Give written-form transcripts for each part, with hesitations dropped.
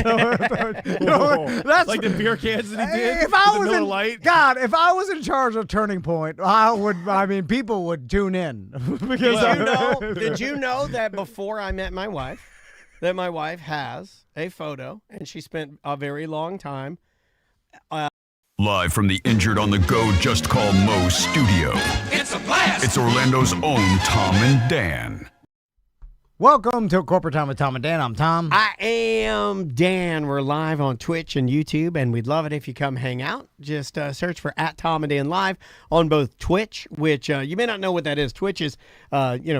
That's like the beer cans that he did. If I with was the Miller in, Lite. God, if I was in charge of Turning Point, people would tune in. Because Did you know that before I met my wife, that my wife has a photo, and she spent a very long time. Live from the Injured on the Go Just Call Mo studio. It's a blast! It's Orlando's own Tom and Dan. Welcome to Corporate Time with Tom and Dan. I'm Tom. I am Dan. We're live on Twitch and YouTube, and we'd love it if you come hang out. Just search for @TomandDan Live on both Twitch, which you may not know what that is. Twitch is,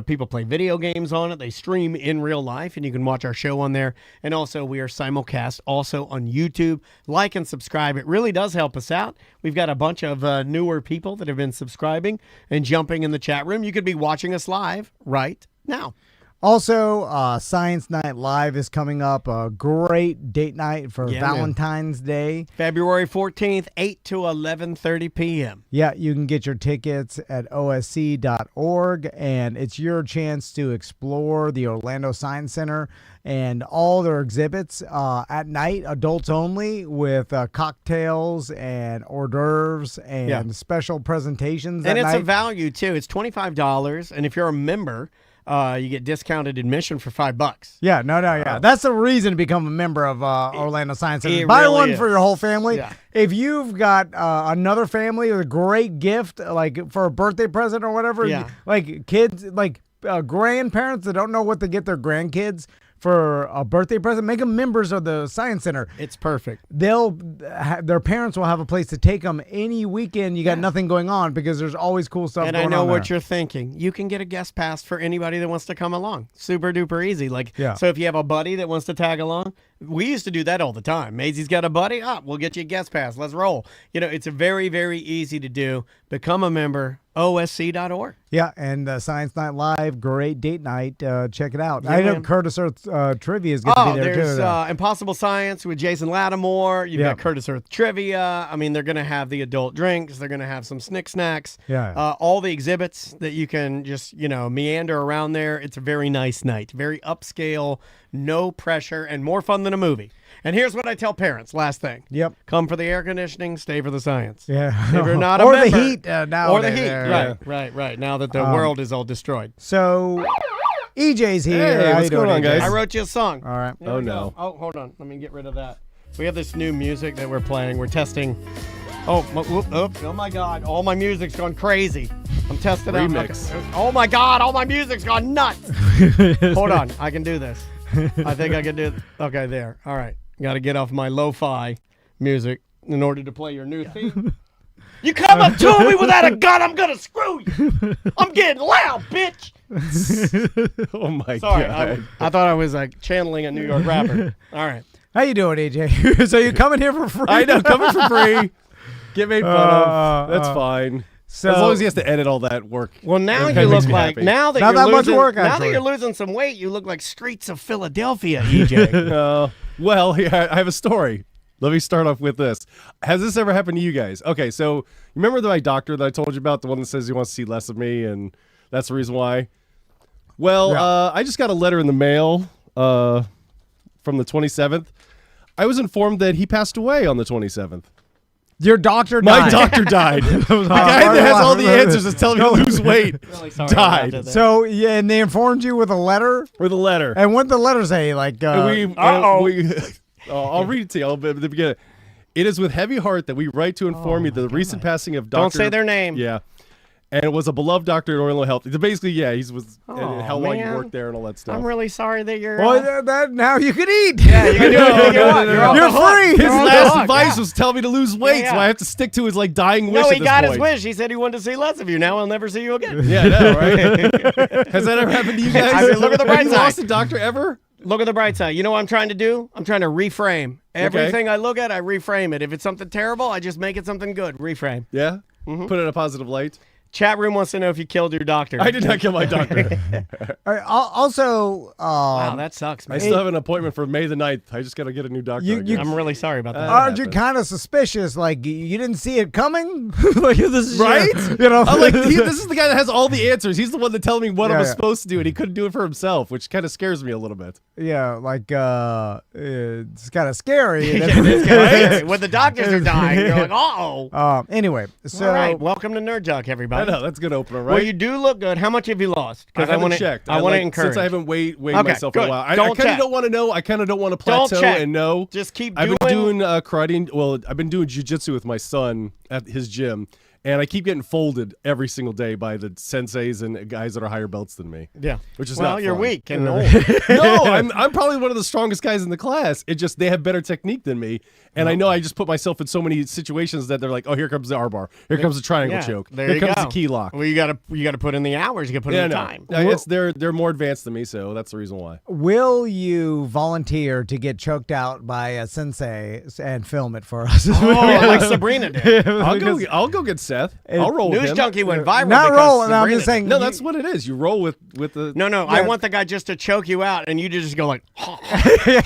people play video games on it. They stream in real life, and you can watch our show on there. And also, we are simulcast also on YouTube. Like and subscribe. It really does help us out. We've got a bunch of newer people that have been subscribing and jumping in the chat room. You could be watching us live right now. Also, Science Night Live is coming up. A great date night for Valentine's Day. February 14th, 8 to 11:30 p.m. Yeah, you can get your tickets at osc.org, and it's your chance to explore the Orlando Science Center and all their exhibits at night, adults only, with cocktails and hors d'oeuvres and special presentations and at it's night. a value, too. It's $25, and if you're a member, you get discounted admission for $5. Yeah, yeah. That's the reason to become a member of Orlando Science Center. It Buy really one is. for your whole family. Yeah. If you've got another family with a great gift, like for a birthday present or whatever, like kids, like grandparents that don't know what to get their grandkids for a birthday present, make them members of the Science Center. It's perfect. Their parents will have a place to take them any weekend. You got nothing going on because there's always cool stuff and going on. And I know what there. you're thinking. You can get a guest pass for anybody that wants to come along. Super duper easy. So if you have a buddy that wants to tag along, we used to do that all the time. Maisie's got a buddy. We'll get you a guest pass. Let's roll. It's very, very easy to do. Become a member. OSC.org. Yeah, and Science Night Live, great date night. Check it out. Yeah, I know man. Curtis Earth Trivia is going to be there there's too. Impossible Science with Jason Lattimore. You've got Curtis Earth Trivia. I mean, they're going to have the adult drinks. They're going to have some snacks. Yeah. All the exhibits that you can just, meander around there. It's a very nice night. Very upscale, no pressure, and more fun than a movie. And here's what I tell parents. Last thing. Yep. Come for the air conditioning. Stay for the science. Yeah. If you're not a or member, the heat now. Or the heat. Right. Now that the world is all destroyed. So, EJ's here. Hey, How what's you doing, going on, EJ? guys? I wrote you a song. All right. There we go. Oh, hold on. Let me get rid of that. We have this new music that we're playing. We're testing. Oh my God. All my music's gone crazy. I'm testing out. Remix. Okay. Oh my God. All my music's gone nuts. Hold on. I can do this. I think I can do it. Okay, there. All right. Got to get off my lo-fi music in order to play your new theme. You come up to me without a gun, I'm going to screw you. I'm getting loud, bitch. Oh, my Sorry. God. I thought I was channeling a New York rapper. All right. How you doing, EJ? So you coming here for free? I know, coming for free. Get made fun of. That's fine. So, as long as he has to edit all that work. Well, now it you makes look me like happy. now that Not you're that much losing, work, now that actually. you're losing some weight, you look like Streets of Philadelphia, EJ. Well, I have a story. Let me start off with this. Has this ever happened to you guys? Okay, so remember my doctor that I told you about, the one that says he wants to see less of me, and that's the reason why? Well, I just got a letter in the mail from the 27th. I was informed that he passed away on the 27th. Your doctor died. My doctor died. The guy that has all the answers is telling me to lose weight Really sorry died. about that. So, and they informed you with a letter? With a letter. And what did the letter say? Like, I'll read it to you at the beginning. It is with heavy heart that we write to inform you the recent passing of Dr. Don't say their name. Yeah. And it was a beloved doctor at Orlando Health. Basically, he was Oh, how long man. he worked there and all that stuff. I'm really sorry that you're. well, now you can eat. Yeah, you can do anything you want. You're free. His You're off the last hook, advice was tell me to lose weight, Yeah. so I have to stick to his dying wish No, at he this got point. his wish. He said he wanted to see less of you. Now he'll never see you again. Yeah, I know, right? Has that ever happened to you guys? I mean, look at the Have bright you side. lost a doctor ever? Look at the bright side. You know what I'm trying to do? I'm trying to reframe. Everything I look at, I reframe it. If it's something terrible, I just make it something good. Reframe. Yeah? Put it in a positive light. Chat room wants to know if you killed your doctor. I did not kill my doctor. Also, Wow, that sucks, I man. still have an appointment for May the 9th. I just got to get a new doctor. You- again. I'm really sorry about that. aren't you kind of suspicious? Like, you didn't see it coming? Like, this is Right? You know? I'm like, this is the guy that has all the answers. He's the one that telling me what Yeah, I was yeah. supposed to do, and he couldn't do it for himself, which kind of scares me a little bit. it's kind of scary. Yeah, it is scary. When the doctors are dying, you're like, uh-oh. Anyway, so All right, welcome to Nerd Jock, everybody. I know, that's a good opener, right? Well, you do look good. How much have you lost? I haven't checked. I want to encourage. Since I haven't weighed Okay, myself in good. a while. I Don't kind of check. don't want to know. I kind of don't want to Don't plateau check. and know. Just keep I've doing. been doing karate. Well, I've been doing jiu-jitsu with my son at his gym. And I keep getting folded every single day by the senseis and guys that are higher belts than me. Yeah. Which is well, not you're fun. weak and old. No, I'm probably one of the strongest guys in the class. It just they have better technique than me, and I know I just put myself in so many situations that they're like, oh, here comes the R bar, here comes the triangle choke, there here you comes go. the key lock. Well, you gotta put in the hours. You gotta put in the time. I guess they're more advanced than me, so that's the reason why. will you volunteer to get choked out by a sensei and film it for us? Oh, like Sabrina did. I'll go get Seth. I'll roll with News him. Junkie went viral. Not because roll. No, I'm Sabrina just saying. No, that's what it is. You roll with the. No, I want the guy just to choke you out, and you just go like.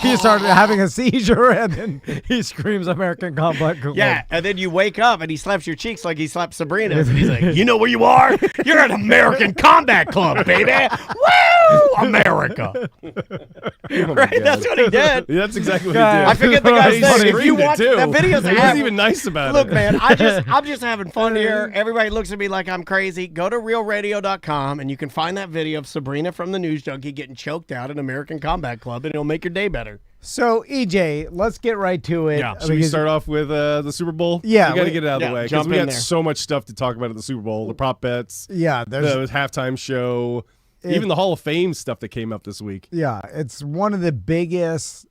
He started having a seizure, and then he screams American Combat Club. Yeah, and then you wake up, and he slaps your cheeks like he slapped Sabrina's, and he's like, "You know where you are? You're at American Combat Club, baby! Woo, America!" Oh my Right? God. That's what he did. Yeah, that's exactly what he God. did. I forget the guy's He name. If you screamed it, watch too. that video's He wasn't even nice about Look, it. man, I'm just having fun here. Everybody looks at me like I'm crazy. Go to realradio.com and you can find that video of Sabrina from the News Junkie getting choked out at American Combat Club, and it'll make your day better. So, EJ, let's get right to it. Yeah. Should we start off with the Super Bowl? Yeah, we got to we- get it out of the way because jump we in got there. so much stuff to talk about at the Super Bowl. The prop bets, Yeah, the halftime show, even the Hall of Fame stuff that came up this week. Yeah, it's one of the biggest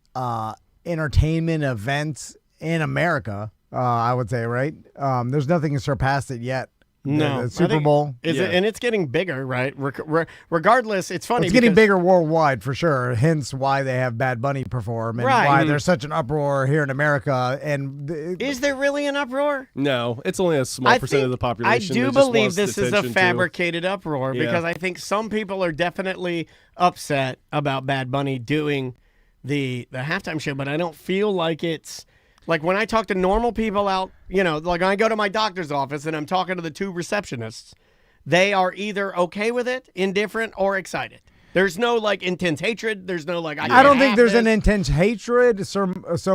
entertainment events in America, I would say, right? There's nothing has surpassed it yet. No, The Super Bowl. Is it? Yeah. And it's getting bigger, right? Regardless, it's funny. It's getting because- bigger worldwide for sure. Hence why they have Bad Bunny perform and Right. why there's such an uproar here in America. And Is there really an uproar? No, it's only a small percent of the population. I that do just believe wants this is a attention to. fabricated uproar Yeah. because I think some people are definitely upset about Bad Bunny doing the halftime show, but I don't feel like it's like when I talk to normal people out, like when I go to my doctor's office and I'm talking to the two receptionists, they are either okay with it, indifferent, or excited. There's no like intense hatred. There's no like I don't think there's an an intense hatred, so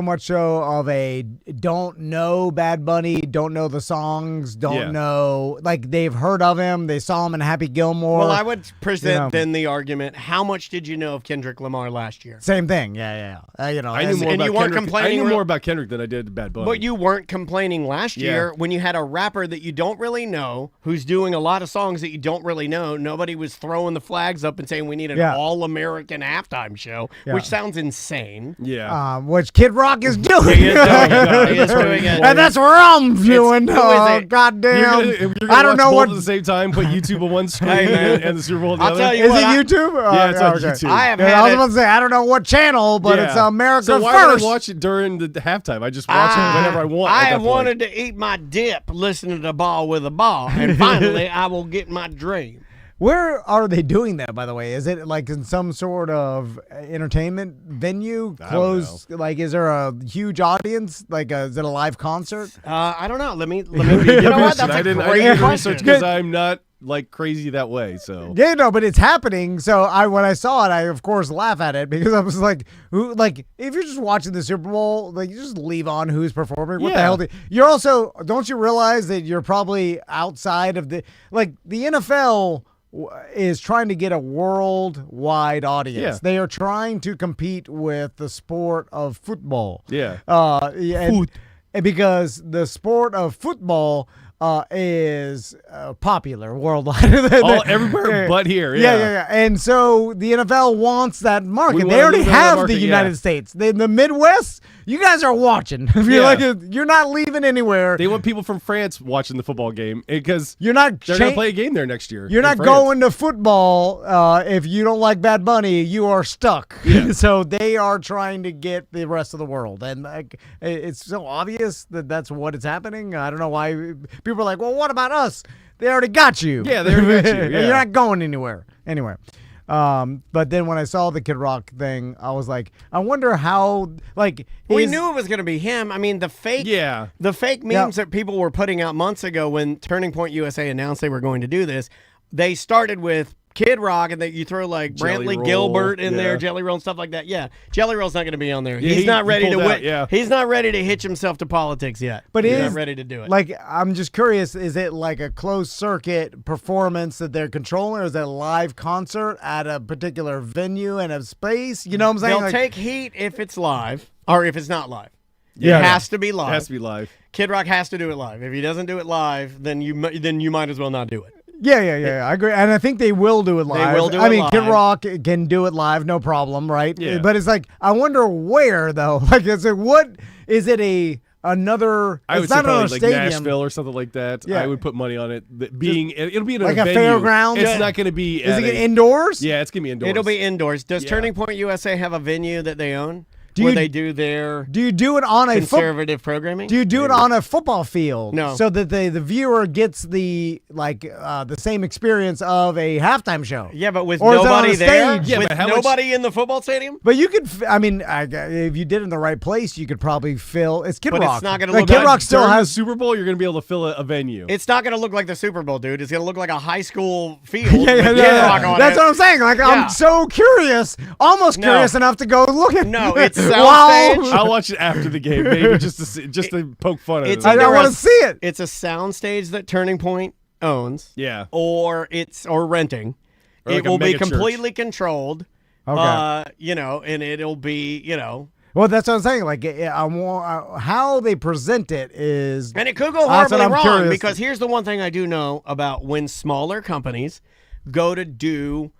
much so of a don't know Bad Bunny, don't know the songs, don't know, like they've heard of him, they saw him in Happy Gilmore. Well, I would present then the argument: how much did you know of Kendrick Lamar last year? Same thing, yeah. I knew more and about you weren't Kendrick. complaining I knew real- more about Kendrick than I did Bad Bunny. But you weren't complaining last year when you had a rapper that you don't really know, who's doing a lot of songs that you don't really know. Nobody was throwing the flags up and saying we need an all-American halftime show, which sounds insane. Yeah. Which Kid Rock is doing. He is doing it. He is doing it. And that's where I'm doing. who is Oh, it? goddamn. You're gonna I don't watch know both what. at the same time. Put YouTube on one screen Hey, man. and the Super Bowl on the I'll other. tell you Is what, it YouTube? Yeah, it's on YouTube. I have Yeah, I had was it. about to say, I don't know what channel, but it's America so why First. would I watch it during the halftime? I just watch it whenever I want. I at that have point. wanted to eat my dip listening to Ball with a Ball, and finally I will get my dream. Where are they doing that, by the way? Is it like in some sort of entertainment venue? I don't Closed? Like, is there a huge audience? Like, is it a live concert? I don't know. Let me. You know what? That's I a didn't great do question. research because I'm not like crazy that way. So Yeah, no, but it's happening. So when I saw it, I of course laugh at it because I was like, if you're just watching the Super Bowl, like you just leave on who's performing. What the hell? You're also, don't you realize that you're probably outside of the NFL is trying to get a worldwide audience. Yeah. They are trying to compete with the sport of football. Yeah. And because the sport of football is popular worldwide. Everywhere but here. Yeah. And so the NFL wants that market. We They want a already little bit of that have market, the United yeah. States. In the Midwest, you guys are watching. If you're you're not leaving anywhere. They want people from France watching the football game because You're not. they're going to play a game there next year. You're in not France. going to football if you don't like Bad Bunny. You are stuck. Yeah. So they are trying to get the rest of the world, and it's so obvious that that's what is happening. I don't know why people are like, "Well, what about us?" They already got you. Yeah, they already got you. Yeah. You're not going anywhere. Anyway. But then when I saw the Kid Rock thing, I was like, I wonder how, We knew it was going to be him. I mean, the fake memes that people were putting out months ago when Turning Point USA announced they were going to do this, they started with Kid Rock and that you throw like Jelly Brantley Roll, Gilbert in yeah. there, Jelly Roll and stuff like that. Yeah, Jelly Roll's not going to be on there. Yeah, He's not ready to pulled out, win. yeah. He's not ready to hitch himself to politics yet. But he's is not ready to do it. Like, I'm just curious, is it like a closed circuit performance that they're controlling, or is it a live concert at a particular venue and a space? You know what I'm saying? They'll Like, take heat if it's live or if it's not live. Yeah. It has to be It live. has to be live. Kid Rock has to do it live. If he doesn't do it live, then you might as well not do it. yeah. I agree, and I think they will do it live. will do I it mean, Kid live. Rock can do it live, no problem, right? Yeah. But it's like, I wonder where though. Like, is it what? Is it another? I would it's say not probably another like stadium. Nashville or something like that. Yeah. I would put money on it. It'll be in Like a a venue. fairground? It's Yeah. not going to be. Is at it a- indoors? Yeah, it's gonna be indoors. It'll be indoors. Does Yeah. Turning Point USA have a venue that they own Do where you- they do their Do you do it on a conservative programming? Do you do it on a football field? No. So that the viewer gets the same experience of a halftime show. Yeah, but with Or is it on nobody a there, stage? Yeah, with but how much- nobody in the football stadium. But you could, if you did it in the right place, you could probably fill. It's Kid But it's Rock. not gonna Like, look Kid like Rock still During the has. Super Bowl. You're going to be able to fill a venue. It's not going to look like the Super Bowl, dude. It's going to look like a high school field. Yeah, with Kid Rock on That's it. what I'm saying. Like, Yeah. I'm so curious, almost No. curious enough to go look at. No, it's Wow. soundstage. I'll watch it after the game, maybe just to poke fun at It's it. I either want a- to see it. It's a soundstage that Turning Point owns. Yeah. Or renting. Or It like a will be mega church. completely controlled. Okay. And it'll be, Well, that's what I'm saying. Like, how they present it is. and it could go That's what horribly I'm wrong curious. because here's the one thing I do know about when smaller companies go to do,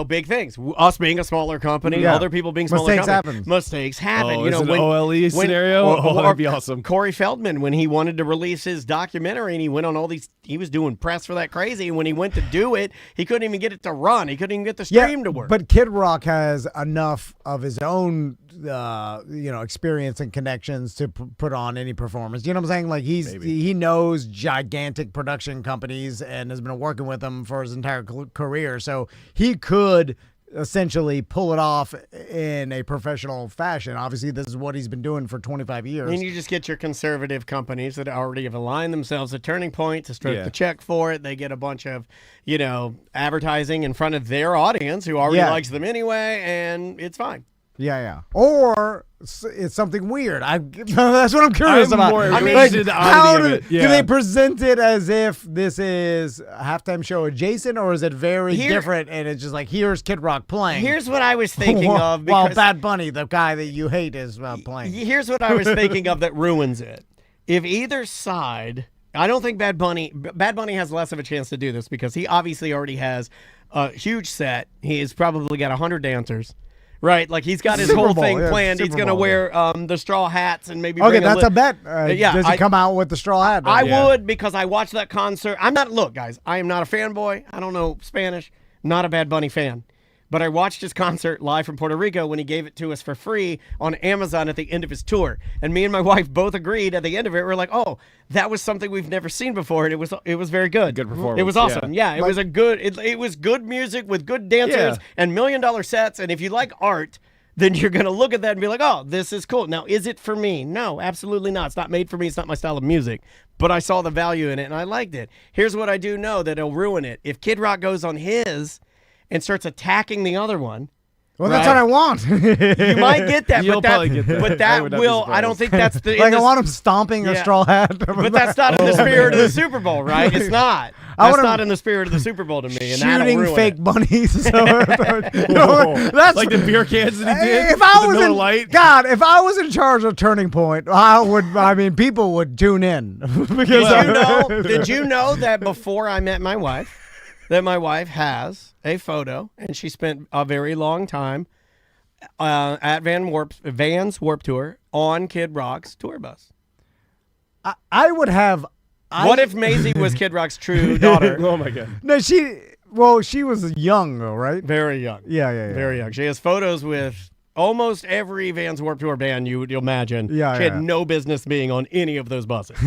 big things. Us being a smaller company, Yeah. other people being smaller Mistakes companies. happen. Mistakes happen. Oh, is it an OLE scenario? That'd be awesome. Corey Feldman, when he wanted to release his documentary and he went on all these, he was doing press for that crazy. And when he went to do it, he couldn't even get it to run. He couldn't even get the stream to work. But Kid Rock has enough of his own, experience and connections to put on any performance. You know what I'm saying? Like, he knows gigantic production companies and has been working with them for his entire career. So he could essentially pull it off in a professional fashion. Obviously, this is what he's been doing for 25 years. And you just get your conservative companies that already have aligned themselves at Turning Point to stroke Yeah. the check for it. They get a bunch of, advertising in front of their audience who already Yeah. likes them anyway, and it's fine. Yeah. Or it's something weird. That's what I'm curious I'm about. more Like, interested in the how oddity do, of it. do Yeah. they present it as if this is a halftime show adjacent, or is it very different and it's just like, here's Kid Rock playing? Here's what I was thinking of. While Because Bad Bunny, the guy that you hate, is playing. Here's what I was thinking of that ruins it. If either side, I don't think Bad Bunny has less of a chance to do this because he obviously already has a huge set. He's probably got 100 dancers. Right, like he's got his Super whole Bowl, thing yeah, planned. He's Super going to Bowl, wear the straw hats and maybe Okay, bring that's a a bet. yeah, Does he come out with the straw hat? I Yeah. would, because I watched that concert. Look, guys, I am not a fanboy. I don't know Spanish. Not a Bad Bunny fan. But I watched his concert live from Puerto Rico when he gave it to us for free on Amazon at the end of his tour. And me and my wife both agreed at the end of it. We're like, oh, that was something we've never seen before. And it was very good. Good performance, It was awesome. Yeah, it Like- was it was good music with good dancers and $1 million sets. And if you like art, then you're going to look at that and be like, oh, this is cool. Now, is it for me? No, absolutely not. It's not made for me. It's not my style of music. But I saw the value in it and I liked it. Here's what I do know that'll ruin it. If Kid Rock goes on his and starts attacking the other one, Well, that's right. what I want. you might get that. You'll but probably get that. But I that would not be will, I don't surprised. think that's the. Like, I want him stomping a Yeah. straw hat. But that's not in the spirit of the Super Bowl, right? It's not. I That's wanna- not in the spirit of the Super Bowl to me. And that'll shooting ruin fake it. bunnies. So, Whoa. that's Like the beer cans that he did. If I with was the in, Miller Lite. God, if I was in charge of Turning Point, people would tune in because Did you know that before I met my wife, that my wife has a photo and she spent a very long time at Van's Warp Tour on Kid Rock's tour bus. I would have. What if Maisie was Kid Rock's true daughter? Oh my god. No, she was young though, right? Very young. Yeah. Very young. She has photos with almost every Vans Warped Tour band you'll imagine. Yeah, she yeah. had no business being on any of those buses.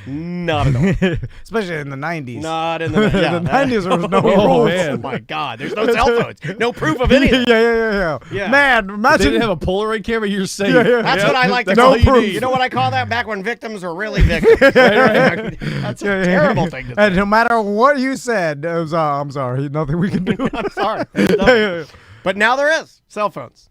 Not at all. Especially in the 90s. Not in the the 90s there was no Oh, rules. man. Oh my God! There's no cell phones. No proof of anything. Yeah. Yeah. Man, They imagine. didn't have a Polaroid camera. You're safe. Yeah. That's what I like to That's call all you need. You know what I call that? Back when victims were really victims. That's a terrible thing to say. And no matter what you said, it was, I'm sorry, nothing we can do. I'm sorry. Yeah. But now there is cell phones.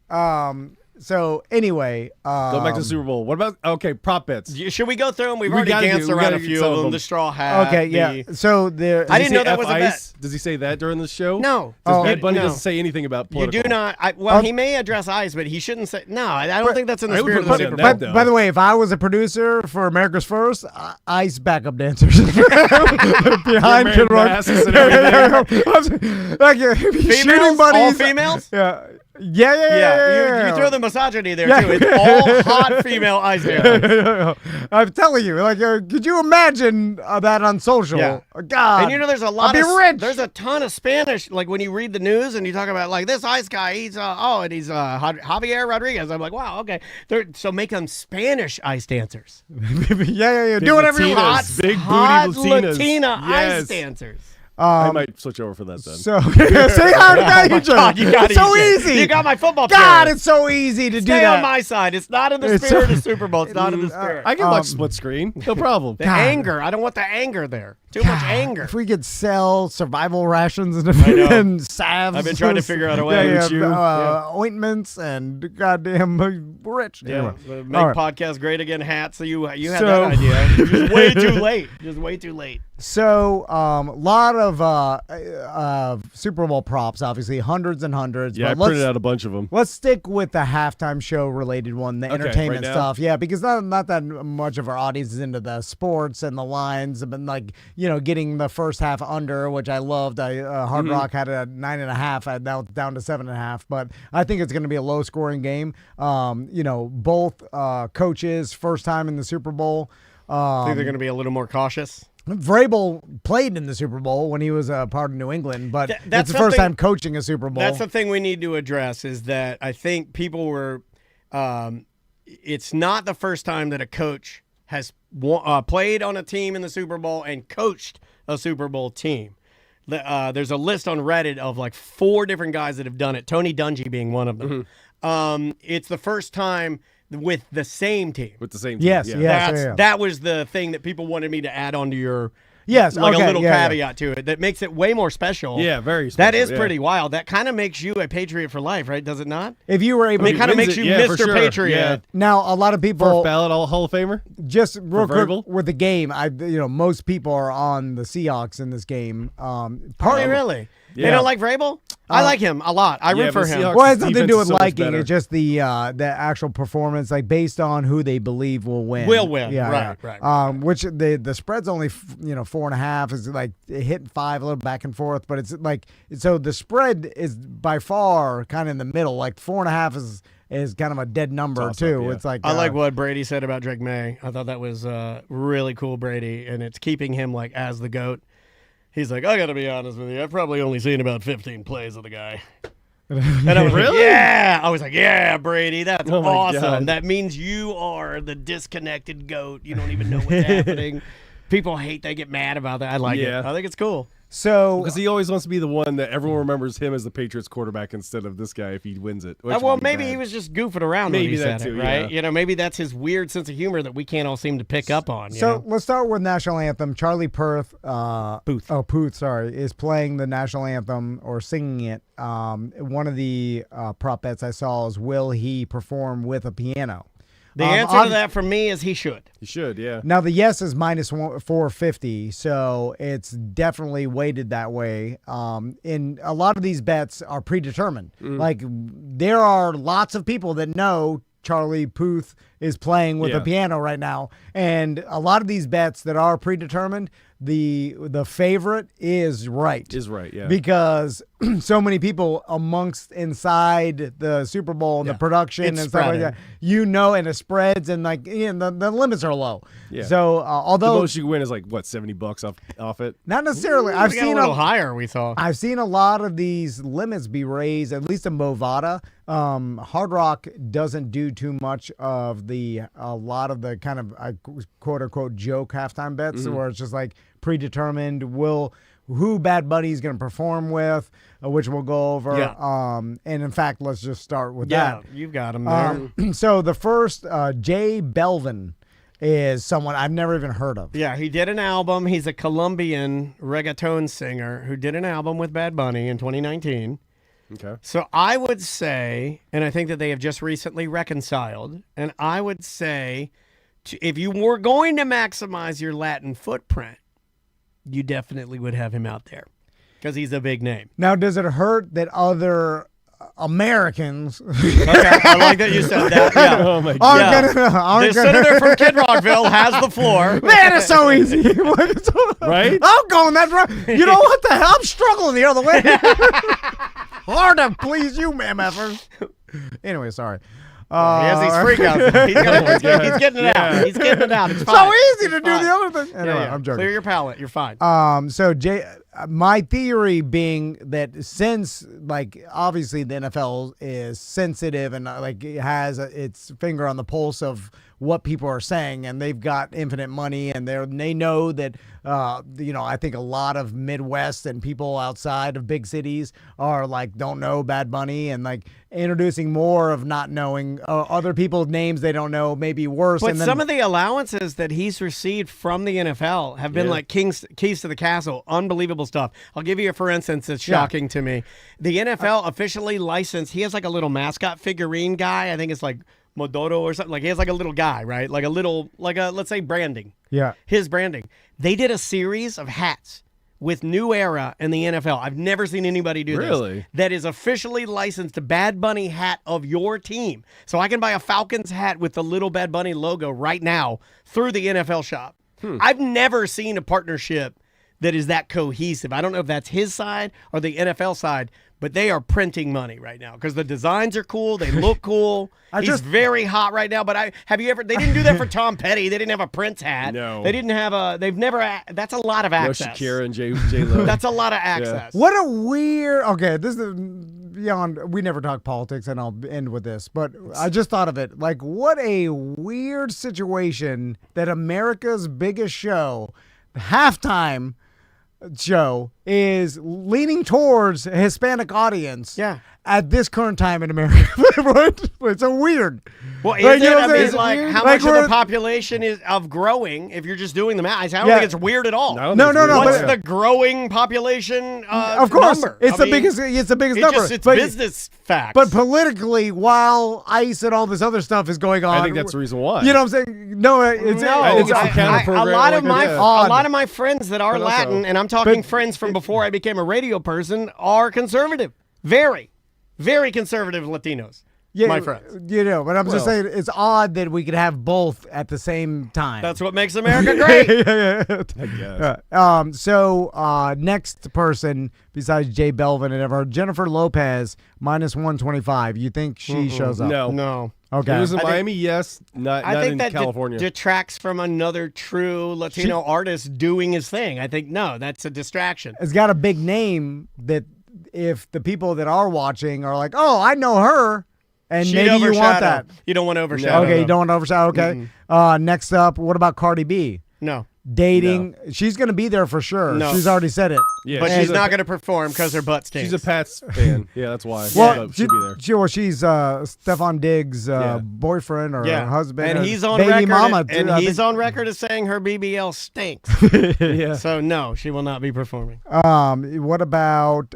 So anyway, Going back to the Super Bowl. What about prop bets? Should we go through them? We've We already gotta danced do- we around gotta a get few some of of them. them. The straw hat. okay, yeah. So there, I didn't know that was a bet. F-ice? Does he say that during the show? No. Because Oh, Bad Bunny no. doesn't say anything about You political. do not. He may address ice, but he shouldn't say. No, I don't think that's in the I would spirit of put the money Super on Bowl. that, though. by the way, if I was a producer for America's First, ice backup dancers behind Wearing Kid Rock. masks and everything. Like shooting Females? buddies. All females? Yeah. You throw the misogyny there Yeah. too. It's all hot female ice dancers. I'm telling you, could you imagine that on social? Yeah. God. And there's a lot I'd be rich. There's a ton of Spanish. Like when you read the news and you talk about like this ice guy, he's Javier Rodriguez. I'm like, wow, okay. So make them Spanish ice dancers. yeah. Big Do whatever you Latinas. want. Big booty hot Latinas. Latina Yes. ice dancers. I might switch over for that then. So say hi to Oh my each other. God, you got It's so easy. You got my football God, player. it's so easy to do Stay that. on my side. It's not in the It's- spirit of Super Bowl. It's not in the spirit. I can watch split screen. No problem. The God. anger. I don't want the anger there. Too much anger. If we could sell survival rations and, know. and salves. I've been trying to figure out a way. Yeah, Would you? ointments and goddamn rich. Yeah, Anyway. the Make All right. Podcast Great Again hat. So you had So- that idea. Just way too late. Just way too late. So, a lot of Super Bowl props, obviously, hundreds and hundreds. Yeah, I but printed out a bunch of them. Let's stick with the halftime show related one, the Okay, entertainment right now? stuff. Yeah, because not that much of our audience is into the sports and the lines, but getting the first half under, which I loved. Hard Rock had it at 9.5, now it's down to 7.5. But I think it's going to be a low scoring game. Both coaches first time in the Super Bowl. I think they're going to be a little more cautious. Vrabel played in the Super Bowl when he was a part of New England, but that's it's the first something- time coaching a Super Bowl. That's the thing we need to address is that I think people were it's not the first time that a coach has played on a team in the Super Bowl and coached a Super Bowl team. There's a list on Reddit of like 4 different guys that have done it, Tony Dungy being one of them. It's the first time with the same team. With the same team. Yes, yeah. yeah. That was the thing that people wanted me to add onto your Yes, like okay, a little yeah. caveat to it that makes it way more special. Yeah, very That special, is yeah. pretty wild. That kind of makes you a patriot for life, right? Does it not? If you were I able mean, it to kind of wins makes it, you yeah, for Mr. sure. Patriot. Yeah. now, a lot of people First ballot Hall of Famer? just real quick Vrabel? with the game. Most people are on the Seahawks in this game. Partly, really. They Yeah. don't like Vrabel? I like him a lot. I root Yeah, for but him. Seahawks- Well, it has nothing to defense do is with so much liking. better. It's just the actual performance, like based on who they believe will win. Will win. Yeah, Right. Which the spread's only 4.5 is like hitting 5 a little back and forth, but it's like so the spread is by far kind of in the middle. Like 4.5 is kind of a dead number Toss-up, too. yeah. It's like I like what Brady said about Drake May. I thought that was really cool, Brady, and it's keeping him like as the GOAT. He's like, I got to be honest with you. I've probably only seen about 15 plays of the guy. And I was like, Really? yeah. I was like, yeah, Brady, that's Oh my awesome. God. That means you are the disconnected GOAT. You don't even know what's happening. People hate, they get mad about that. I like it. Yeah. I think it's cool. so. Because he always wants to be the one that everyone remembers him as the Patriots quarterback instead of this guy if he wins it. which Well, would be maybe bad. he was just goofing around when Maybe he that said too, it, right? yeah. You know, maybe that's his weird sense of humor that we can't all seem to pick up on. You So know? let's start with national anthem. Charlie Puth, Puth, is playing the national anthem or singing it. One of the prop bets I saw is will he perform with a piano? The answer to that from me is he should. He should, yeah. Now the yes is minus 450, so it's definitely weighted that way. And a lot of these bets are predetermined. Like there are lots of people that know Charlie Puth is playing with a Yeah. piano right now, and a lot of these bets that are predetermined, the favorite is right. Is right, yeah. Because so many people amongst inside the Super Bowl and the production It's and stuff like spreading. that, and it spreads and like the limits are low. Yeah. So The although most you can win is like, what, $70 off it? not necessarily, We I've got seen a little higher, we thought. I've seen a lot of these limits be raised, at least in Bovada. Hard Rock doesn't do too much of a lot of the kind of quote unquote joke halftime bets where it's just like predetermined who Bad Bunny is going to perform with, which we'll go over. Yeah. And in fact, let's just start with Yeah, that. you've got him there. So the first, Jay Belvin is someone I've never even heard of. Yeah, he did an album. He's a Colombian reggaeton singer who did an album with Bad Bunny in 2019. Okay. So I would say, and I think that they have just recently reconciled, and I would say if you were going to maximize your Latin footprint, you definitely would have him out there because he's a big name. Now, does it hurt that other Americans Okay, I like that you said that. Yeah. Oh, my God. aren't The gonna senator from Kid Rockville has the floor. Man, it's so easy. Right? I'm going that route. You know what the hell? I'm struggling the other way. Hard to please you, MFers. Anyway, sorry. He has these freakouts. He's getting it out. He's getting it out. It's So fine. easy to do fine. the other thing. Anyway, Yeah. I'm joking. Clear your palate. You're fine. So my theory being that since like obviously the NFL is sensitive and like it has its finger on the pulse of what people are saying, and they've got infinite money, and they know that I think a lot of Midwest and people outside of big cities are like don't know Bad Bunny, and like introducing more of not knowing other people's names they don't know may be worse. But and then, some of the allowances that he's received from the NFL have been like keys to the castle, unbelievable stuff. I'll give you a for instance that's shocking to me. The NFL officially licensed, he has like a little mascot figurine guy. I think it's like Modoro or something. Like he has like a little guy, right? Like a let's say branding. yeah. His branding. They did a series of hats with New Era in the NFL. I've never seen anybody do Really? this. That is officially licensed to Bad Bunny hat of your team. So I can buy a Falcons hat with the little Bad Bunny logo right now through the NFL shop. I've never seen a partnership that is that cohesive. I don't know if that's his side or the NFL side, but they are printing money right now because the designs are cool. They look cool. He's very hot right now. But they didn't do that for Tom Petty. They didn't have a Prince hat. No. They didn't have they've never, that's a lot of No access. Shakira and J-Lo. That's a lot of access. What a weird. Okay, this is beyond. We never talk politics, and I'll end with this. But I just thought of it. Like, what a weird situation that America's biggest show, the halftime show, is leaning towards a Hispanic audience. Yeah. At this current time in America, right? It's so weird. Well, is Like, you it? know I what I'm mean, saying? like, It's how weird. much of the population is of growing if you're just doing the math? I don't Yeah. think it's weird at all. I don't No, think it's no, weird. What's but- the growing population Of course, number? it's I the mean, biggest. It's the biggest It's number. just it's but, business facts. But politically, while ICE and all this other stuff is going on, I think that's the reason why. You know what I'm saying? No, it's No, I think it's I- a counter program. a lot of like my that. Odd. a lot of my friends that are But also- Latin, and I'm talking But- friends from before I became a radio person, are conservative. Very, very conservative Latinos. My friends. But I'm just Well- saying it's odd that we could have both at the same time. That's what makes America great. I guess. So next person besides Jay Belvin and ever Jennifer Lopez -125. You think she shows up? No. No. Okay. It was in I think- Miami, yes. Not I think in that California. detracts from another true Latino artist doing his thing. I think, no, that's a distraction. It's got a big name that if the people that are watching are like, oh, I know her, and She'd maybe you want overshadow. that. You don't want to overshadow. Okay, you don't want to overshadow. Okay. Next up, what about Cardi B? No. Dating. She's going to be there for sure. No. She's already said it. yeah, But she's not going to perform because her butt stinks. She's a Pats fan. Yeah, that's why. Well, She'll be there. she's Stefan Diggs' Yeah. boyfriend or yeah. husband. And or he's on baby record. mama. And too, I he's think. on record as saying her BBL stinks. Yeah. So no, she will not be performing. What about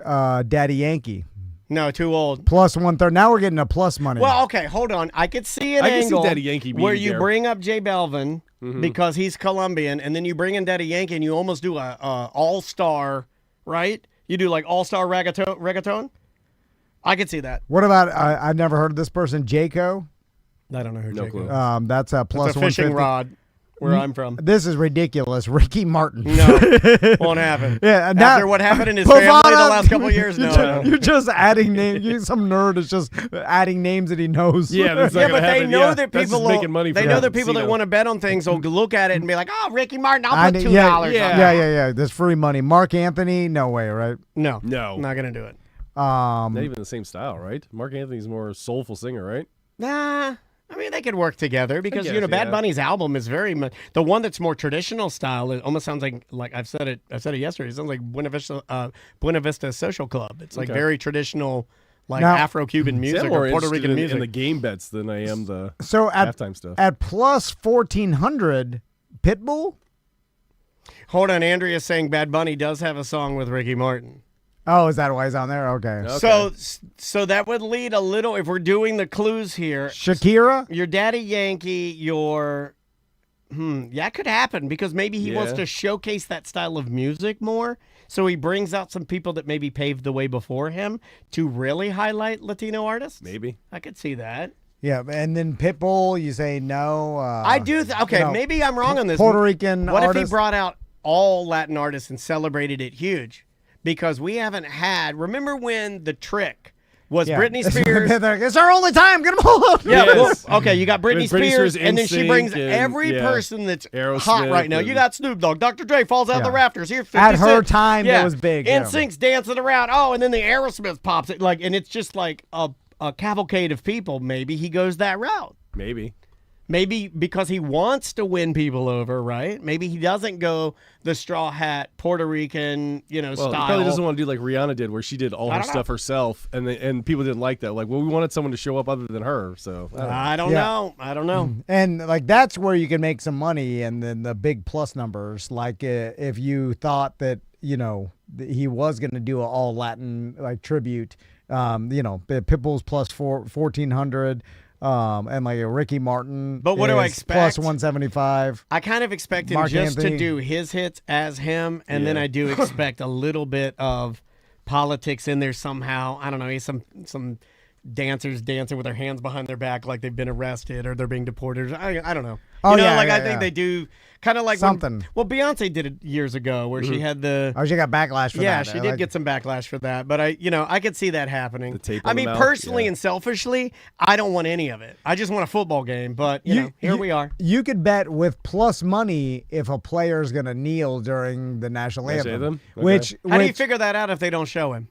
Daddy Yankee? No, too old. +130. Now we're getting a plus money. Well, okay, hold on. I could see an I can see angle Daddy Yankee being where you there. bring up Jay Belvin because he's Colombian, and then you bring in Daddy Yankee, and you almost do a all-star, right? You do like all-star reggaeton. I could see that. What about I've never heard of this person, Jayco. I don't know who No Jay clue. is. That's a It's plus a fishing 150. rod. where I'm from. This is ridiculous. Ricky Martin. No, won't happen. Yeah, After what happened in his family the last couple of years, no. You're just adding names. Some nerd is just adding names that he knows. Yeah, that's not Yeah, gonna but they happen. know Yeah, that that's people just making money. they for know that that people that casino. want to bet on things will look at it and be like, "Oh, Ricky Martin, I'll put $2." Yeah. That's free money. Mark Anthony, no way, right? No, No. not gonna do it. Not even the same style, right? Mark Anthony's more soulful singer, right? Nah. I mean, they could work together because guess, Bad yeah. Bunny's album is very much the one that's more traditional style. It almost sounds like I've said it yesterday. It sounds like Buena Vista Social Club. It's like Okay. very traditional, like Now- Afro-Cuban See, music I'm more or Puerto interested Rican music. in the game bets than I am the So halftime stuff. at plus 1400, Pitbull. Hold on, Andrea's saying Bad Bunny does have a song with Ricky Martin. Oh, is that why he's on there? Okay. Okay. So that would lead a little. If we're doing the clues here, Shakira. your Daddy Yankee, your that could happen because maybe he wants Yeah. to showcase that style of music more. So he brings out some people that maybe paved the way before him to really highlight Latino artists. Maybe. I could see that. Yeah, and then Pitbull, you say no. I do. Okay, no. maybe I'm wrong on this. Puerto Rican What if artist. he brought out all Latin artists and celebrated it huge? Because we haven't had. Remember when the trick was Yeah. Britney Spears? It's our only time. Get them all. Yeah, Yes. well, okay, you got Britney With Britney Spears, Spears, and then she NSYNC, brings and, every yeah, person that's Aerosmith hot right now. You and- got Snoop Dogg, Dr. Dre falls out the Yeah. rafters. Here, 50 At her Cent. time, yeah. it was big, yeah. NSYNC's dancing around. Oh, and then the Aerosmith pops it, and it's just like a cavalcade of people. Maybe he goes that route. Maybe. Maybe because he wants to win people over, right? Maybe he doesn't go the straw hat Puerto Rican, Well, style. he probably doesn't want to do like Rihanna did, where she did all I her don't know. stuff herself, and people didn't like that. Like, well, we wanted someone to show up other than her. So I don't Yeah. know. I don't know. And like that's where you can make some money, and then the big plus numbers. Like if you thought that he was going to do an all Latin like tribute, Pitbull's plus 1400, and like a Ricky Martin. But what do I is expect? Plus 175. I kind of expect him Mark just Anthony. to do his hits as him, and then Yeah. I do expect a little bit of politics in there somehow. I don't know. He's some dancers dancing with their hands behind their back like they've been arrested or they're being deported. I don't know. Oh, yeah, I yeah, think yeah. they do kind of like Something. Well, Beyonce did it years ago where she had the. Oh, she got backlash for that. Yeah, she did Like, get some backlash for that, but I could see that happening. The tape I on the mean, mouth, personally yeah. and selfishly, I don't want any of it. I just want a football game, but here we are. You could bet with plus money if a player is going to kneel during the national National anthem. anthem? Okay. Which How do you figure that out if they don't show him?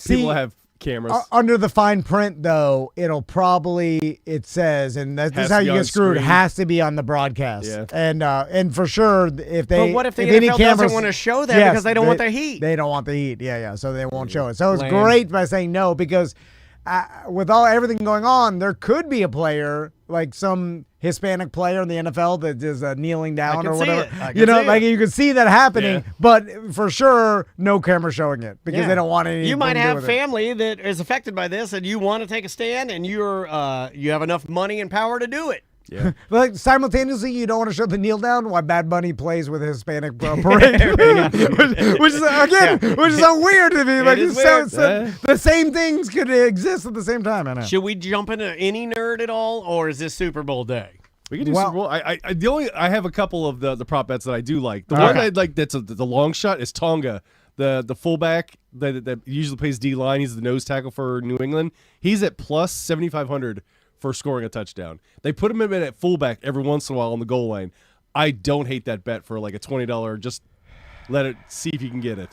people have cameras. Under the fine print, though, it says, and this Has is how to be you on get screwed. screen. Has to be on the broadcast, Yeah. and for sure, if they. But what if the any NFL cameras, doesn't want to show that Yes, because they don't want the heat? They don't want the heat. Yeah. So they won't show it. So it's Lame. great by saying no because with everything going on, there could be a player like some Hispanic player in the NFL that is kneeling down can or see whatever. it. I can see it. Like you can see that happening, Yeah. but for sure, no camera showing it because Yeah. they don't want anything. You might to do have with it. family that is affected by this, and you want to take a stand, and you have enough money and power to do it. yeah. Like simultaneously, you don't want to show the kneel down while Bad Bunny plays with Hispanic parade, which is which is so weird to me. Like is the same things could exist at the same time. I know. Should we jump into any nerd at all, or is this Super Bowl day? We can do Well- Super Bowl. I have a couple of the prop bets that I do like. The All one right. I like that's the long shot is Tonga, the fullback that usually plays D line. He's the nose tackle for New England. He's at plus 7,500 for scoring a touchdown. They put him in at fullback every once in a while on the goal line. I don't hate that bet for like a $20. Just let it see if you can get it.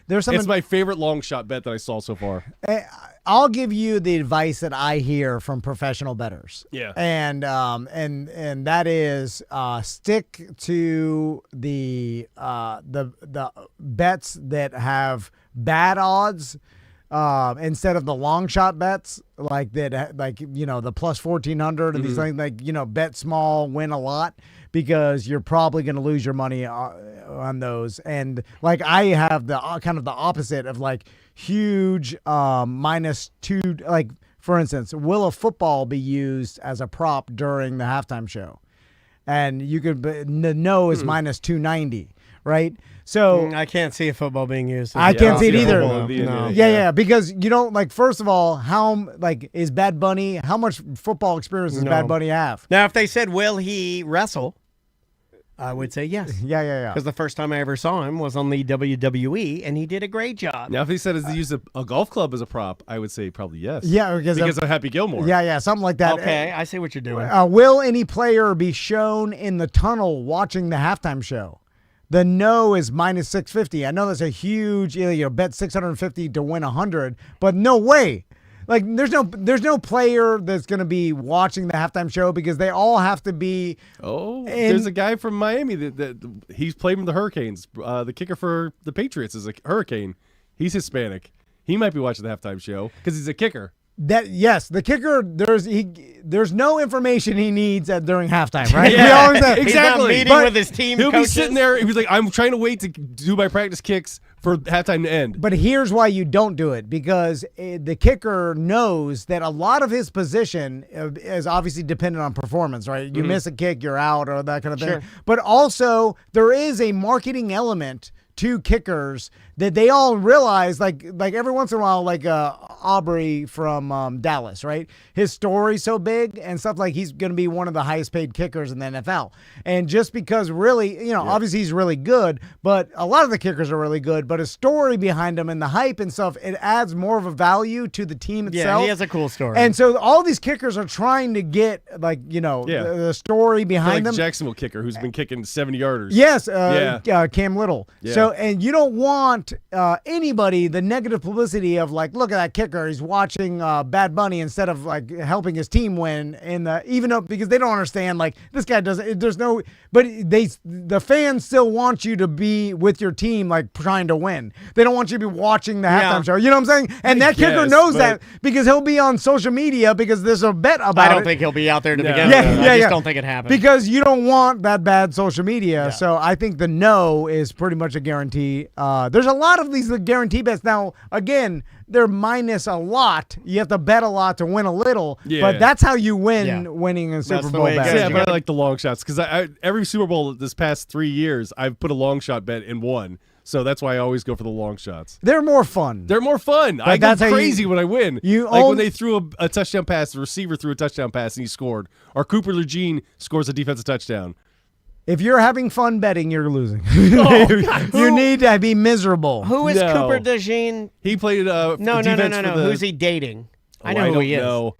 There's It's something. my favorite long shot bet that I saw so far. I'll give you the advice that I hear from professional bettors. Yeah. And that is stick to the bets that have bad odds instead of the long shot bets like that, the plus 1400 and these things bet small, win a lot, because you're probably going to lose your money on those. And like I have the kind of the opposite of like huge -2. Like for instance, will a football be used as a prop during the halftime show? And you could the no is -290. right? So I can't see a football being used. I can't see it either. No. Yeah, because you don't like. First of all, how is Bad Bunny? How much football experience does Bad Bunny have? Now, if they said, will he wrestle? I would say yes. Yeah. Because the first time I ever saw him was on the WWE, and he did a great job. Now, if he said he used a golf club as a prop, I would say probably yes. Yeah, because of Happy Gilmore. Yeah, something like that. Okay, I see what you're doing. Will any player be shown in the tunnel watching the halftime show? The no is minus 650. I know that's a huge, bet 650 to win 100, but no way. Like there's no player that's going to be watching the halftime show because they all have to be. Oh, there's a guy from Miami that he's played with the Hurricanes. The kicker for the Patriots is a Hurricane. He's Hispanic. He might be watching the halftime show because he's a kicker. The kicker. There's no information he needs during halftime, right? Yeah, exactly. He's not meeting with his team. He'll coaches. be sitting there. He was like, "I'm trying to wait to do my practice kicks for halftime to end." But here's why you don't do it, because the kicker knows that a lot of his position is obviously dependent on performance, right? You miss a kick, you're out, or that kind of thing. Sure. But also there is a marketing element to kickers that they all realize, like every once in a while, like Aubrey from Dallas, right? His story's so big and stuff, like he's going to be one of the highest paid kickers in the NFL. And just because really, obviously he's really good, but a lot of the kickers are really good, but a story behind him and the hype and stuff, it adds more of a value to the team itself. Yeah, he has a cool story. And so all these kickers are trying to get, the story behind them. Jacksonville kicker who's been kicking 70-yarders. Yes, Cam Little. Yeah. So, and you don't want anybody the negative publicity of like, look at that kicker, he's watching Bad Bunny instead of like helping his team win. Even though, because they don't understand, like this guy doesn't. There's no, but the fans still want you to be with your team, like trying to win. They don't want you to be watching the halftime show. You know what I'm saying? And that kicker knows that because he'll be on social media because there's a bet about it. I don't think he'll be out there to begin with. I just don't think it happens. Because you don't want that bad social media. Yeah. So I think the no is pretty much a guarantee. There's a lot of these guarantee bets. Now, again, they're minus a lot. You have to bet a lot to win a little. Yeah. But that's how you win winning a Super Bowl bet. Yeah, but I like the long shots because every Super Bowl this past 3 years, I've put a long shot bet and won. So that's why I always go for the long shots. They're more fun. I go crazy when I win. When they threw a touchdown pass, the receiver threw a touchdown pass and he scored. Or Cooper Lejeune scores a defensive touchdown. If you're having fun betting, you're losing. You need to be miserable. Who is Cooper DeJean? He played No. Who's he dating? I know who he is.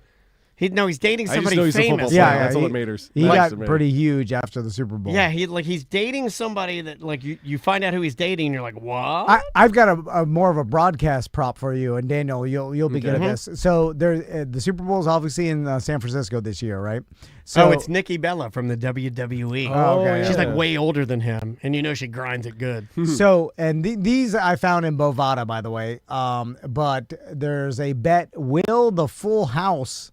He's dating somebody famous. That's all that matters. He got pretty huge after the Super Bowl. Yeah, he's dating somebody that like you find out who he's dating, and you're like, what? I've got a more of a broadcast prop for you, and Daniel, you'll be good at this. So the Super Bowl is obviously in San Francisco this year, right? So it's Nikki Bella from the WWE. Oh, okay. She's like way older than him, and she grinds it good. So, and these I found in Bovada, by the way. But there's a bet: will the Full House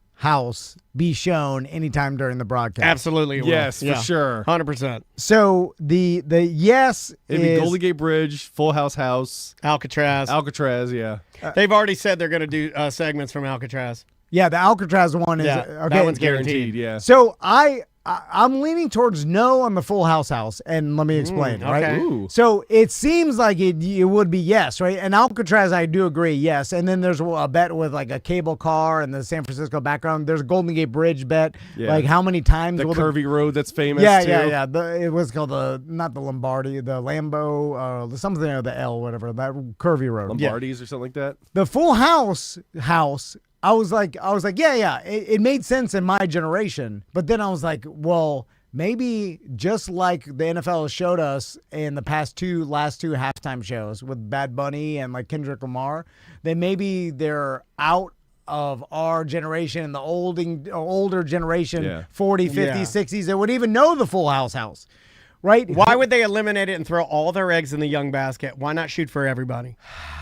be shown anytime during the broadcast? Absolutely. Yes, for sure. 100%. So the yes It'd be Golden Gate Bridge, Full House, Alcatraz, yeah. They've already said they're going to do segments from Alcatraz. Yeah, the Alcatraz one is okay. That one's guaranteed. Yeah. So I'm leaning towards no on the Full House, and let me explain. Right. Okay. Ooh. So it seems like it would be yes, right? And Alcatraz, I do agree, yes. And then there's a bet with like a cable car and the San Francisco background. There's a Golden Gate Bridge bet. Yeah. Like how many times? The curvy road that's famous. Yeah, too. yeah. It was called not the Lombardi, the Lambo, something or the L, whatever. That curvy road. Lombardis or something like that. The Full House. I was like, yeah. It made sense in my generation, but then I was like, well, maybe just like the NFL has showed us in the last two halftime shows with Bad Bunny and like Kendrick Lamar, then maybe they're out of our generation and the older generation, 40, 50, 60s, that would even know the Full House. Right? Why would they eliminate it and throw all their eggs in the young basket? Why not shoot for everybody?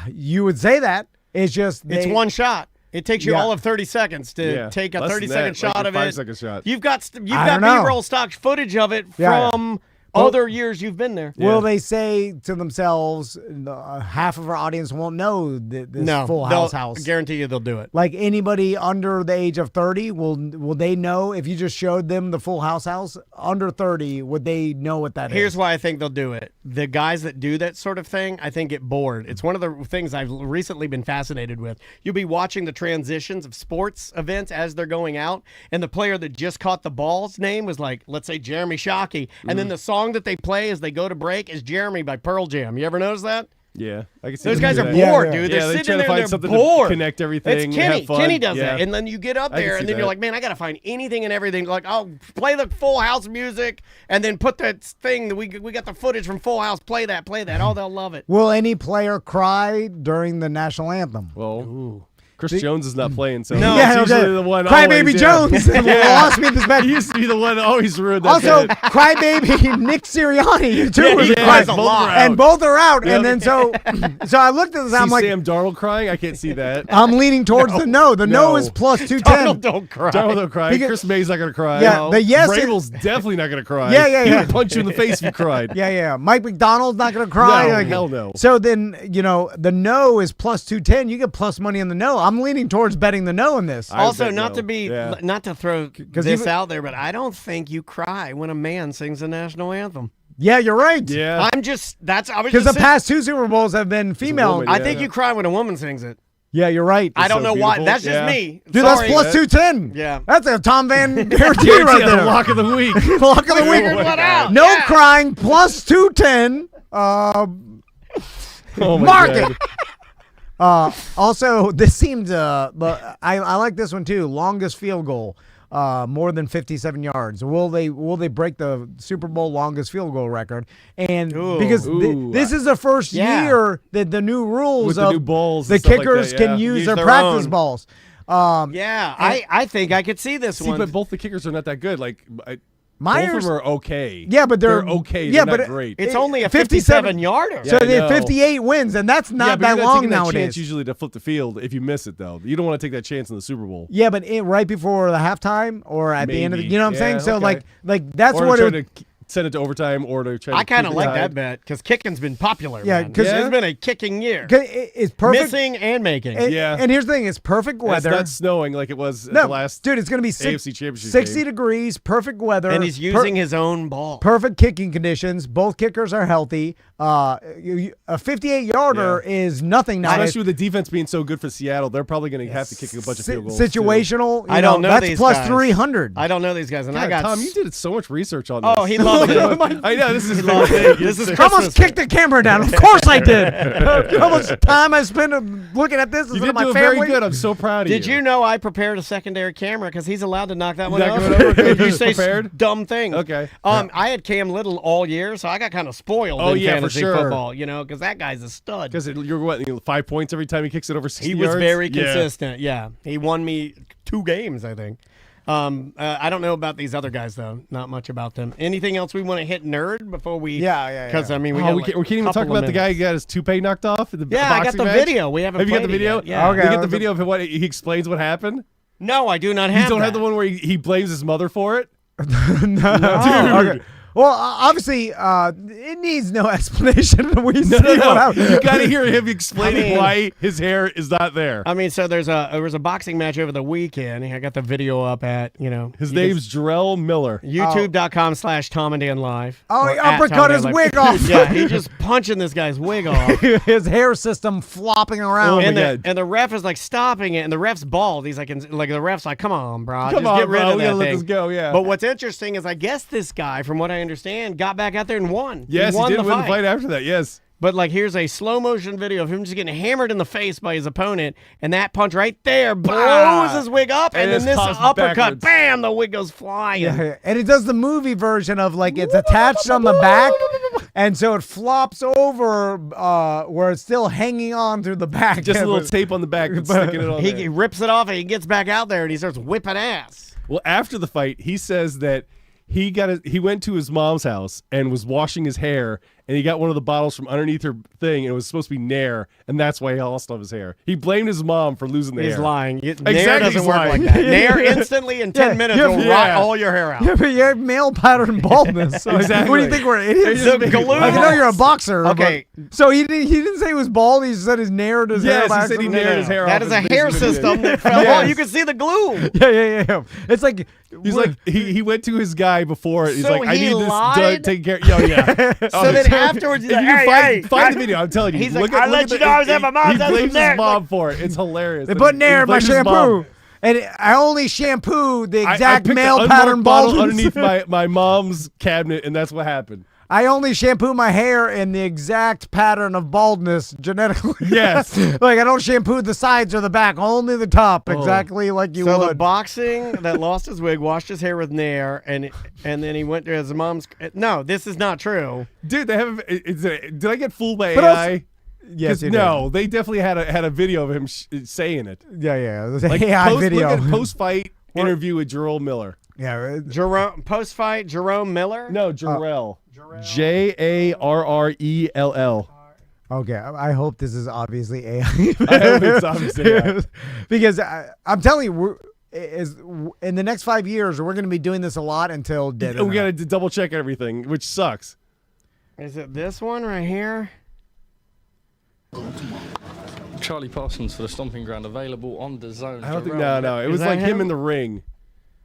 You would say that. It's just it's one shot. It takes you all of 30 seconds to take a 30-second shot of it. 5-second shot. You've got B-roll stock footage of it from other years you've been there. Will they say to themselves, half of our audience won't know this Full House house? I guarantee you they'll do it. Like anybody under the age of 30, will they know if you just showed them the Full House house? Under 30, would they know what that is? Here's why I think they'll do it. The guys that do that sort of thing, I think, get bored. It's one of the things I've recently been fascinated with. You'll be watching the transitions of sports events as they're going out, and the player that just caught the ball's name was like, let's say Jeremy Shockey, and then the song that they play as they go to break is Jeremy by Pearl Jam. You ever notice that? Yeah, I can see those guys are that. bored, dude. They're they sitting try to there, find they're something bored. to connect everything. It's Kenny. Have fun. Kenny does Yeah. that, and then you get up I can there, see and then that. you're like, man, I gotta find anything and everything. Like, oh, play the Full House music, and then put that thing that we got the footage from Full House. Play that. Oh, they'll love it. Will any player cry during the national anthem? Well, Chris Jones is not playing, so No. he's Yeah, usually okay. the one. Crybaby Jones lost me this bet. He used to be the one that always ruined that. Also, bet. Crybaby Nick Sirianni too Yeah, was he a cries cry, a lot. and both are out. Yep. And then so I looked at this. I'm See like, Sam Darnold crying? I can't see that. I'm leaning towards the no. The no No. is plus Donald 210. don't cry. Darnold don't cry. Because- Chris May's not gonna cry. Yeah, the yes is- Vrabel's definitely not gonna cry. Yeah. He would punch you in the face if you cried. Yeah. Mike McDonald's not gonna cry. No, Like, hell no. So then the no is plus 210. You get plus money on the no. I'm leaning towards betting the no in this. I Also, bet not no. to be, Yeah. not to throw this even- out there, but I don't think you cry when a man sings the national anthem. Yeah, you're right. Yeah. I was Because just the saying- past two Super Bowls have been female. woman, I yeah. think you cry when a woman sings it. Yeah, you're right. I don't so know why. beautiful. That's just Yeah. me. Dude, Sorry. that's plus 210. Yeah. That's a Tom Van guarantee right Yeah, there. lock of the week. Lock of the We week. figured one out. No Yeah. crying plus 210. Oh my Mark God. it. Also, this seemed but I like this one too. Longest field goal, more than 57 yards. Will they break the Super Bowl longest field goal record? And because Ooh. this is the first Yeah. year that the new rules With the of new balls the and stuff like kickers that, yeah. can use Use their their practice own. balls. Yeah, I think I could see this See, one. but both the kickers are not that good. Like, both Myers, of them are okay. yeah, but they're okay. Yeah, They're but not great. It's only a 57 57-yarder. so I they have know. 58 wins, and that's yeah, not but you're that not long taking that nowadays. chance usually to flip the field if you miss it, though. You don't want to take that chance in the Super Bowl. Yeah, but right before the halftime or at the end of the, Maybe. you know what I'm saying? Yeah, So okay. like that's Or what try it, to send it to overtime, or to try. I kind keep of it like tied. that bet because kicking's been popular. Yeah, man. 'cause- it's Yeah. been a kicking year. it's perfect. Missing and making. And, Yeah. and here's the thing: it's perfect And it's weather. not snowing like it was at No, the last dude, it's gonna be AFC Championship 60 game. degrees, perfect weather, And he's using his own ball. perfect kicking conditions. Both kickers are healthy. A 58-yarder is nothing now. Especially with the defense being so good for Seattle, they're probably going to have to kick a bunch of field goals. too. Situational. I don't know that's these plus guys. 300. I don't know these guys, and I God, got. Tom, you did so much research on this. Oh, he loves it. I know this is loves it. This is I almost kicked the camera down. Of course I did. How much time I spent looking at this You instead did of my do it family. very good. I'm so proud of Did you. you know I prepared a secondary camera because he's allowed to knock that one Knock off? it over? If you say Prepared? dumb things. Okay. I had Cam Little all year, so I got kind of spoiled Oh, in yeah, for fantasy sure. football, because that guy's a stud. Because you're what 5 points every time he kicks it over 60 He was yards? very Yeah. consistent. Yeah, he won me 2 games, I think. I don't know about these other guys though. Not much about them. Anything else we want to hit nerd before we? Yeah. Because I mean, we, Oh, got, we can't even talk about the guy who got his toupee knocked off in the Yeah, I got boxing the match? video. We haven't. Have you got the played it video? yet. Yeah. Okay. You get the I'll- video of what he explains what happened? No, I do not have. You don't have that. the one where he blames his mother for it? No. Okay. Well, obviously, it needs no explanation. We see No. what happened. You got to hear him explaining I mean- why his hair is not there. I mean, so there was a boxing match over the weekend. I got the video up at His name's Jarrell Miller. YouTube.com/Tom and Dan Live. Oh, Or he at uppercut Tom and his Dan wig Live. off. Yeah, he just punching this guy's wig off. His hair system flopping around. and, my the, God. and the ref is like stopping it, and the ref's bald. He's like, the ref's like, come on, bro, Come just on, get rid bro. of We that gotta let thing. this go, yeah. But what's interesting is, I guess this guy, from what I understand, got back out there and won. Yes, he won did the win fight. the fight after that, yes. But like, here's a slow motion video of him just getting hammered in the face by his opponent, and that punch right there blows his wig up, and And then it's this tossed uppercut, backwards. bam, the wig goes flying. Yeah, and it does the movie version of like it's attached on the back, and so it flops over where it's still hanging on through the back. Just a little tape on the back that's sticking it on He there. rips it off, and he gets back out there, and he starts whipping ass. Well, after the fight, he says that he went to his mom's house and was washing his hair, and he got one of the bottles from underneath her thing, and it was supposed to be Nair, and that's why he lost all of his hair. He blamed his mom for losing the hair. He's lying. Nair Exactly, doesn't he's work lying. like that. Nair instantly in 10 minutes will rot all your hair out. Yeah, but you have male pattern baldness. So Exactly. What do you think we're idiots? The glue- I know you're a boxer. Okay. but- so he didn't say he was bald. He said his nared his hair. Yes, by he said he accident? nared his hair off. That is a his hair basement system video. that fell Yes. off. You can see the glue. Yeah. It's like He's like he went to his guy before it. He's So like, I he need this lied? done taken care. Oh yeah. So then afterwards, he's If like, you can hey, find the video, I'm telling you. He's look like, at, I look let at you the- know I was at my mom's He house blames with his Nair. mom for it. It's hilarious. they put Nair in my blames his shampoo. mom. And I only shampoo the I exact picked male an pattern unmarked bottle baldness. underneath my mom's cabinet, and that's what happened. I only shampoo my hair in the exact pattern of baldness genetically. Yes. Like I don't shampoo the sides or the back, only the top, exactly like you So would. the boxing that lost his wig, washed his hair with Nair, and then he went to his mom's. No, this is not true. Dude, they have. Did I get fooled by But AI? yes, 'Cause you no, they definitely had a video of him saying it. did. Yeah. There's an Like AI video. Look at post-fight interview with Jerome Miller. Yeah. Jerome post-fight Jerome Miller. No, Jarrell. Jarrell. Okay. I hope this is obviously AI. I hope it's obviously AI. Because I'm telling you, in the next 5 years, we're going to be doing this a lot until dead. We got to double check everything, which sucks. Is it this one right here? Charlie Parsons for the Stomping Ground, available on the Zone. I don't think. Jerome. No. It Is was that like him him? in the ring.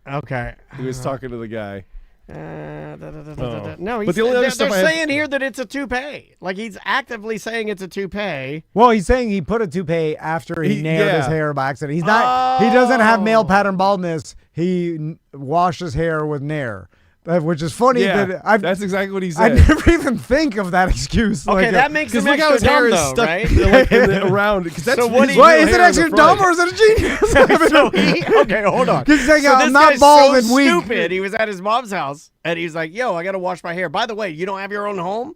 Okay. He was talking to the guy. No, But the only other they're stuff I had- saying here that it's a toupee. Like he's actively saying it's a toupee. Well, he's saying he put a toupee after he nailed his yeah. hair by accident. He's not. He doesn't have male pattern baldness. He washed his hair with Nair, which is funny. Yeah, that's exactly what he said. I never even think of that excuse. Okay, like, that makes him Because look how extra his hair dumb, is though, stuck right? like around. Because that's So what his do you- What real is it hair in the actually front. dumb or is it a genius? Okay, hold on. He's saying, So I'm this not guy's bald so and weak. stupid. He was at his mom's house and he's like, "Yo, I gotta wash my hair. By the way, you don't have your own home?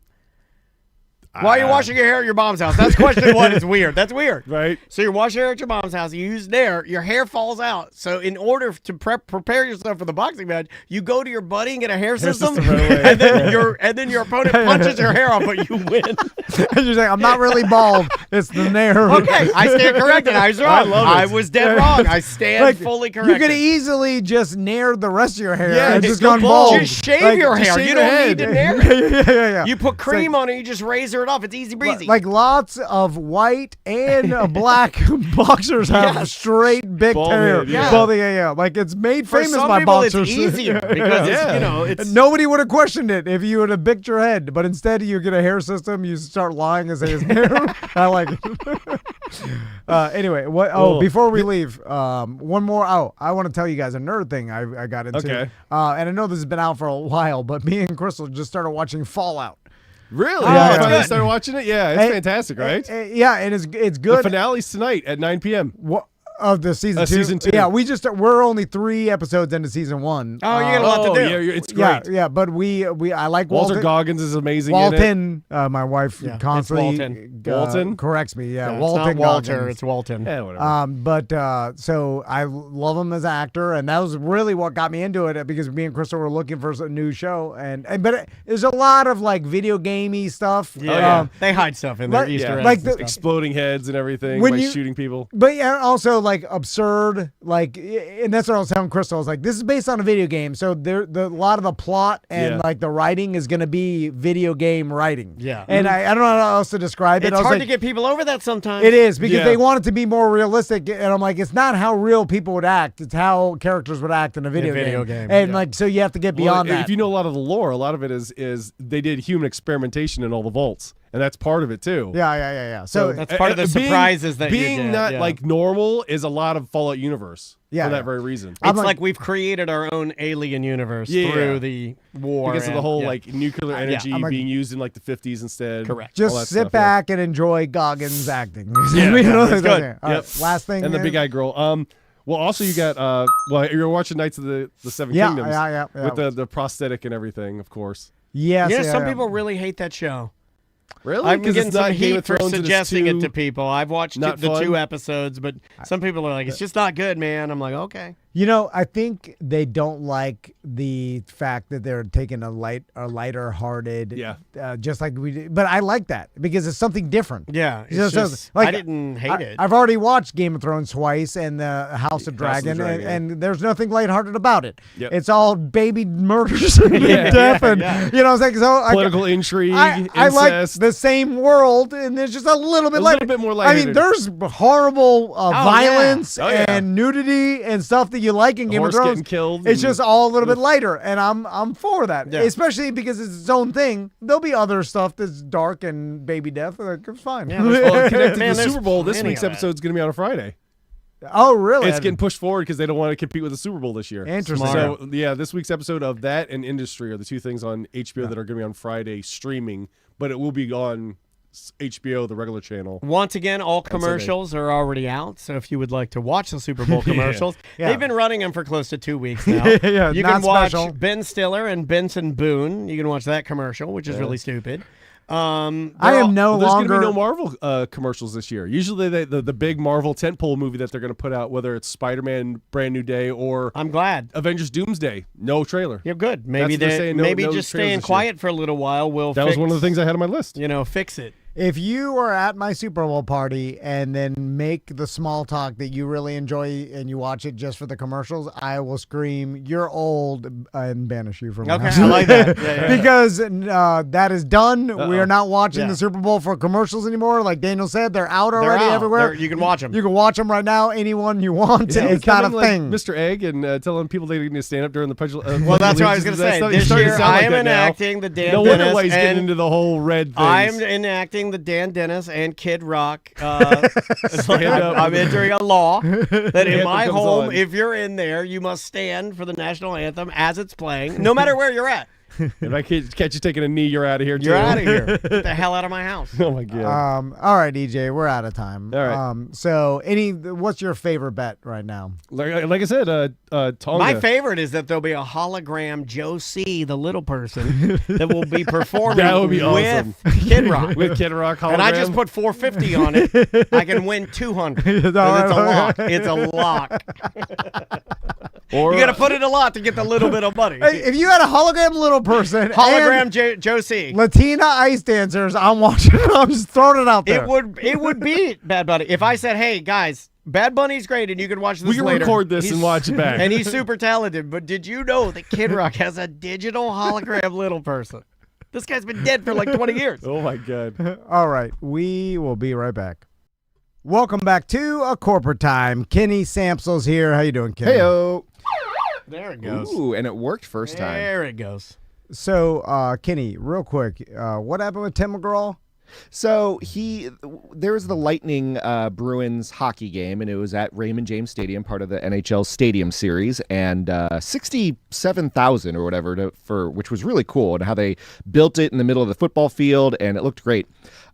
Why are you washing your hair at your mom's house?" That's question one. It's weird. That's weird. Right. So you're washing your hair at your mom's house. You use Nair. Your hair falls out. So in order to prepare yourself for the boxing match, you go to your buddy and get a hair system, system right away. and then your opponent punches your hair off, but you win. And you're saying, I'm not really bald. It's the Nair. Okay, I stand corrected. I was wrong. love I it. was dead wrong. I stand Like, fully you corrected. could easily just Nair the rest of your hair Yeah, and just just go gone bald. bald. Just shave Like, your just hair. shave You your don't head. need to Nair. yeah. You put cream on it. You just razor it off. It's easy breezy. Like lots of white and black boxers have Yes. straight big Bald hair. head, yeah. Bald, yeah. Like it's made For famous some by people, boxers. it's easier because it's, it's Nobody would have questioned it if you would have bicked your head, but instead you get a hair system. You start lying and say it's hair. I like it. Anyway, what? Oh, Cool. before we leave, one more. Oh, I want to tell you guys a nerd thing I got into. Okay. And I know this has been out for a while, but me and Crystal just started watching Fallout. Really? Yeah, That's yeah. why you started watching it? Yeah, it's Hey, fantastic, right? Yeah, and it's The good. finale's tonight at 9 p.m. What of the season two? Season 2. Yeah, we're only 3 episodes into season 1. Oh, you got a lot to do. Yeah, it's great. Yeah, but I like Walter Walton. Goggins is amazing in it. Walton, my wife Yeah, it's constantly Walton. Walton? corrects me. Yeah, it's Walton not Walter. Goggins. It's Walton. Yeah, whatever. But so I love him as an actor, and that was really what got me into it because me and Crystal were looking for a new show, but there's a lot of like video gamey stuff. Yeah, they hide stuff in their like- Easter yeah, eggs. like and the- stuff. exploding heads and everything When by you- shooting people. But yeah, also like absurd, like, and that's what I was telling Crystal. I was like, this is based on a video game, so a lot of the plot and Yeah. like the writing is going to be video game writing. Yeah. and I don't know how else to describe it. It's I was hard like, to get people over that sometimes. It is because Yeah. they want it to be more realistic, and I'm like, it's not how real people would act; it's how characters would act in a video, game, And yeah. like, so you have to get Well, beyond if that. you know a lot of the lore, a lot of it is they did human experimentation in all the vaults, and that's part of it too. yeah. So That's part of the being- surprises that you being get, not yeah. like normal is a lot of Fallout universe. Yeah, for that yeah. very reason. I'm It's like- like we've created our own alien universe Yeah. through the war. Because of the and- whole yeah. like nuclear energy I'm like- being used in like the 50s instead. Correct. all just that sit stuff, back and enjoy Goggins acting. Yeah, You know, it's good. All right, last thing, And the big eye girl. Well, also you got you're watching Knights of the Seven Yeah, Kingdoms. yeah. With the prosthetic and everything, of course. Yes, Yeah, yeah, some yeah. people really hate that show. Really? I've been 'Cause getting it's not some Game heat of for Thrones and it's suggesting it too- to people. I've watched not the fun? 2 episodes, but some people are like, it's just not good, man. I'm like, okay. I think they don't like the fact that they're taking a lighter-hearted, just like we did. But I like that because it's something different. Yeah, It's so just, like, I didn't hate it. I've already watched Game of Thrones twice and the House of Dragon, and there's nothing lighthearted about it. Yep. It's all baby murders and death, and you know what I'm saying? So Political intrigue, I like incest. the same world, and there's just a little bit lighter. Bit more I mean, lighthearted. there's horrible violence Oh, yeah. and nudity and stuff that you like in Game of Horse Thrones. getting killed. It's just all a little bit lighter, and I'm for that, Yeah. especially because it's its own thing. There'll be other stuff that's dark and baby death. Like, it's fine. Yeah, Well, connected Man, to the there's Super Bowl, this plenty week's of that. episode is going to be on a Friday. Oh, really? It's getting pushed forward because they don't want to compete with the Super Bowl this year. Interesting. Smart. So, yeah, this week's episode of that and Industry are the two things on HBO that are going to be on Friday streaming, but it will be on HBO, the regular channel. Once again, all commercials are already out. So if you would like to watch the Super Bowl commercials, Yeah. they've been running them for close to 2 weeks now. Yeah, you not can watch special. Ben Stiller and Benson Boone. You can watch that commercial, which is really stupid. I am Well, no there's longer. going to be no Marvel commercials this year. Usually, the big Marvel tentpole movie that they're going to put out, whether it's Spider-Man: Brand New Day or I'm glad. Avengers: Doomsday, no trailer. You're good. Maybe That's what they're saying, no- maybe no just trailers staying this year. quiet for a little while will That fix, was one of the things I had on my list. fix it. If you are at my Super Bowl party and then make the small talk that you really enjoy and you watch it just for the commercials, I will scream, "You're old," and banish you from my Okay, house. I like that. Yeah. Because that is done. We are not watching Yeah. the Super Bowl for commercials anymore. Like Daniel said, they're out They're already out. everywhere. You can watch them. You can watch them right now. Anyone you want. Is he It's not a becoming like thing. Mr. Egg and telling people they need to stand up during the pledge. Well, that's what I was going to say. This year, I am enacting the Dan No Dennis. wonder why he's getting and into the whole red thing. I'm enacting the Dan Dennis and Kid Rock. Stand up. I'm entering a law that in anthem my comes home, on. if you're in there, you must stand for the national anthem as it's playing, no matter where you're at. If I catch you taking a knee, you're out of here. You're too. out of here. Get the hell out of my house. Oh my god. All right, EJ, we're out of time. All right. So, what's your favorite bet right now? Like I said, Tonga. My favorite is that there'll be a hologram Joe C, the little person, that will be performing That would be with awesome. Kid Rock. With Kid Rock hologram. And I just put 450 on it. I can win 200. 'Cause it's a lock. It's a lock. or, You got to put in a lot to get the little bit of money. Hey, if you had a hologram little person, Hologram and Joe C. Latina ice dancers, I'm watching. I'm just throwing it out there. It would beat Bad Bunny if I said, "Hey guys, Bad Bunny's great, and you can watch this we can later." record this He's- and watch it back. And he's super talented. But did you know that Kid Rock has a digital hologram little person? This guy's been dead for like 20 years. Oh my god. All right, we will be right back. Welcome back to A Corporate Time. Kenny Samsel's here. How you doing, Kenny? Heyo. There it goes. Ooh, and it worked first time. There it goes. So, Kenny, real quick, what happened with Tim McGraw? So there was the Lightning Bruins hockey game, and it was at Raymond James Stadium, part of the NHL Stadium Series, and 67,000 or whatever which was really cool, and how they built it in the middle of the football field, and it looked great.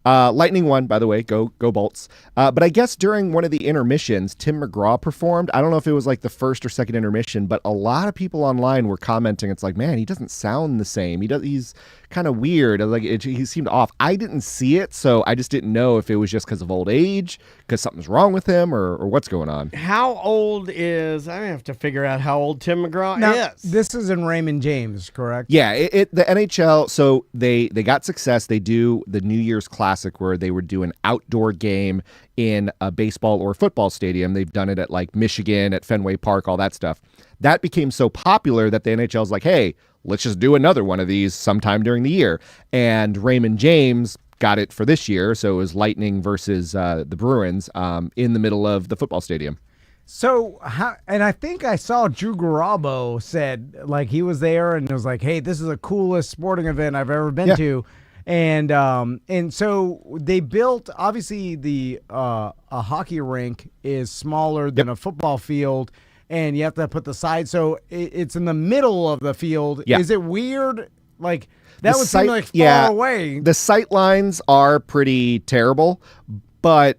Lightning won, by the way. Go Bolts. But I guess during one of the intermissions, Tim McGraw performed. I don't know if it was like the first or second intermission, but a lot of people online were commenting. It's like, man, he doesn't sound the same. He's kind of weird. He seemed off. I didn't see it, so I just didn't know if it was just because of old age, because something's wrong with him, or what's going on. How old is? I have to figure out how old Tim McGraw Now, is. this is in Raymond James, correct? Yeah, the NHL. So they got success. They do the New Year's Classic where they would do an outdoor game in a baseball or football stadium. They've done it at like Michigan, at Fenway Park, all that stuff. That became so popular that the NHL is like, hey, let's just do another one of these sometime during the year. And Raymond James got it for this year. So it was Lightning versus the Bruins in the middle of the football stadium. So, and I think I saw Drew Garabo said, like, he was there and it was like, hey, this is the coolest sporting event I've ever been to. And so they built, obviously a hockey rink is smaller than a football field, and you have to put the side. So it's in the middle of the field. Yeah. Is it weird? Like that The would sight- seem like far yeah, away. The sight lines are pretty terrible, but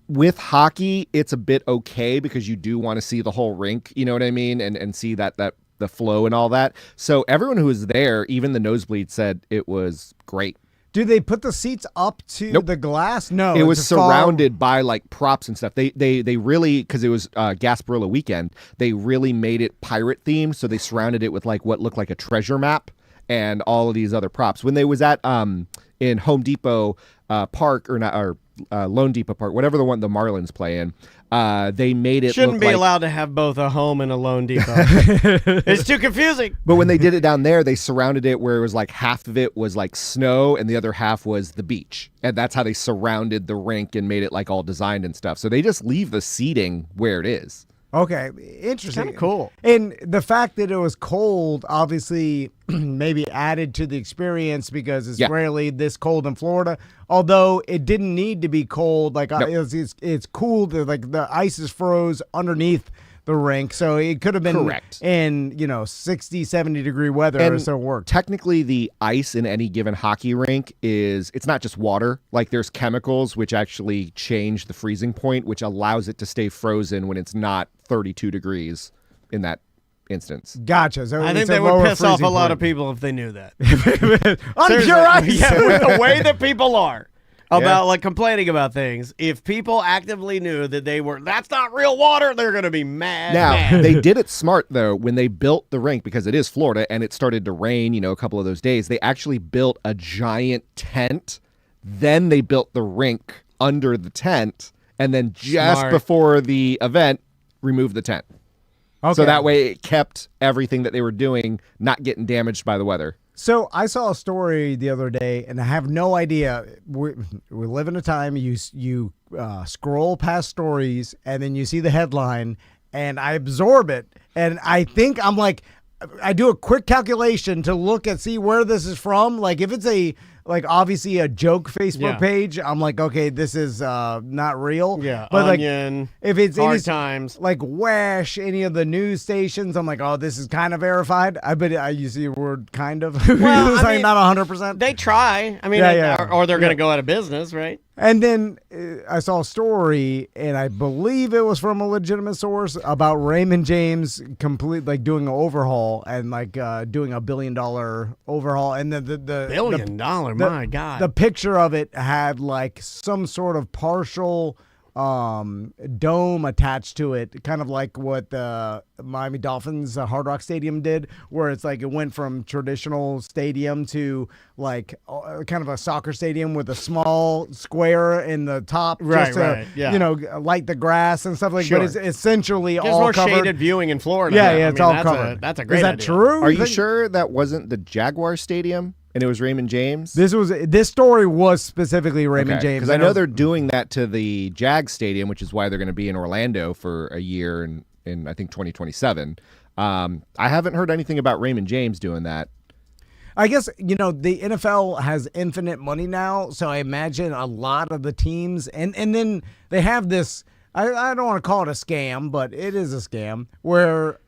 with hockey, it's a bit okay because you do want to see the whole rink, you know what I mean? And see that the flow and all that. So everyone who was there, even the nosebleed, said it was great. Do they put the seats up to Nope. the glass? No, It was it's a far- surrounded by like props and stuff. They really, because it was Gasparilla weekend, they really made it pirate themed. So they surrounded it with like what looked like a treasure map and all of these other props. When they was at in Home Depot Park or Lone Depot Park, whatever the one the Marlins play in, they made it Shouldn't look be like, allowed to have both a home and a loan depot. It's too confusing. But when they did it down there, they surrounded it where it was like half of it was like snow and the other half was the beach. And that's how they surrounded the rink and made it like all designed and stuff. So they just leave the seating where it is. Okay, interesting. Kinda cool. And the fact that it was cold obviously maybe added to the experience because it's Yeah. rarely this cold in Florida. Although it didn't need to be cold, like it's cool. Like the ice is froze underneath the rink, so it could have been Correct. in 60, 70 degree weather, And so it worked. technically, the ice in any given hockey rink it's not just water. Like there's chemicals which actually change the freezing point, which allows it to stay frozen when it's not 32 degrees in that instance. Gotcha. So I think it's a they would lower piss off a freezing lot of point. people if they knew that. On Seriously. pure ice. Yeah, with the way that people are about like complaining about things. If people actively knew that that's not real water, they're going to be mad. Now, they did it smart, though, when they built the rink, because it is Florida and it started to rain, a couple of those days. They actually built a giant tent. Then they built the rink under the tent. And then just Smart. before the event, removed the tent. Okay. So that way it kept everything that they were doing not getting damaged by the weather. So I saw a story the other day, and I have no idea. We live in a time you scroll past stories, and then you see the headline, and I absorb it, and I think I do a quick calculation to look and see where this is from. Like if it's obviously a joke Facebook page, I'm like, okay, this is not real. Yeah, but Onion, if it's Hard any, Times, like WASH, any of the news stations, I'm like, oh, this is kind of verified. I bet you see the word kind of. Well, it's I like mean, not 100%. they try. I mean, Yeah. or they're going to go out of business, right? And then I saw a story, and I believe it was from a legitimate source about Raymond James doing an overhaul and doing $1 billion overhaul, and then the $1 billion, my God. the picture of it had like some sort of partial dome attached to it, kind of like what the Miami Dolphins Hard Rock Stadium did, where it's like it went from traditional stadium to like kind of a soccer stadium with a small square in the top, Right, just right, yeah. light the grass and stuff like. Sure. But it's essentially Gives all more covered. shaded viewing in Florida. Yeah, it's all that's covered. That's a great Is that idea. true? Are you think- sure that wasn't the Jaguar Stadium and it was Raymond James? This story was specifically Raymond James. Because I know they're doing that to the Jag Stadium, which is why they're going to be in Orlando for a year in I think 2027. I haven't heard anything about Raymond James doing that. I guess, the NFL has infinite money now, so I imagine a lot of the teams, and then they have this, I don't want to call it a scam, but it is a scam, where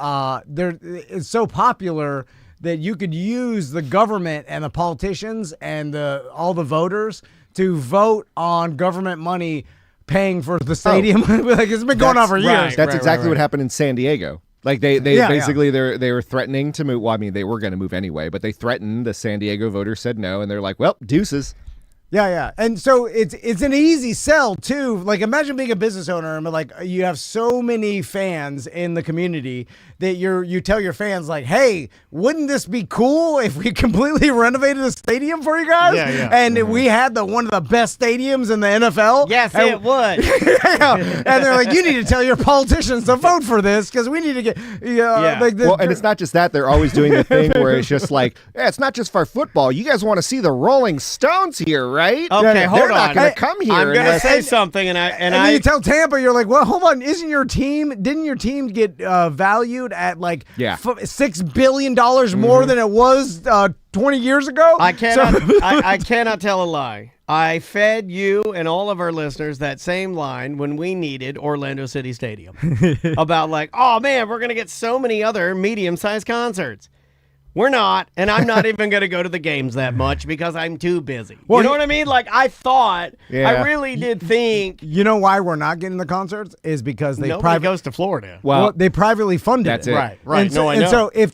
it's so popular that you could use the government and the politicians and all the voters to vote on government money paying for the stadium. Like it's been going on for years. right. That's exactly what happened in San Diego. Like they Yeah, basically they were threatening to move. Well, I mean they were going to move anyway, but they threatened. The San Diego voters said no, and they're like, "Well, deuces." Yeah. And so it's an easy sell too. Like imagine being a business owner and like you have so many fans in the community that you tell your fans like, hey, wouldn't this be cool if we completely renovated the stadium for you guys? Yeah. And we had one of the best stadiums in the NFL. Yes, and, it would. yeah. And they're like, you need to tell your politicians to vote for this because we need to get Well, and it's not just that. They're always doing the thing where it's just like, yeah, it's not just for football. You guys want to see the Rolling Stones here, right? Okay, Yeah, hold They're not on. going to come here. I'm going to unless- say something, and then you tell Tampa, you're like, well, hold on, didn't your team get valued at like Yeah. $6 billion more than it was 20 years ago? I cannot. I cannot tell a lie. I fed you and all of our listeners that same line when we needed Orlando City Stadium about like, oh man, we're gonna get so many other medium-sized concerts. We're not, and I'm not even going to go to the games that much because I'm too busy. Well, you know what I mean? Like, I thought, Yeah. I really did think. You know why we're not getting the concerts is because they Nobody goes to Florida. well, they privately funded That's it. Right. And so, No, I know. and so if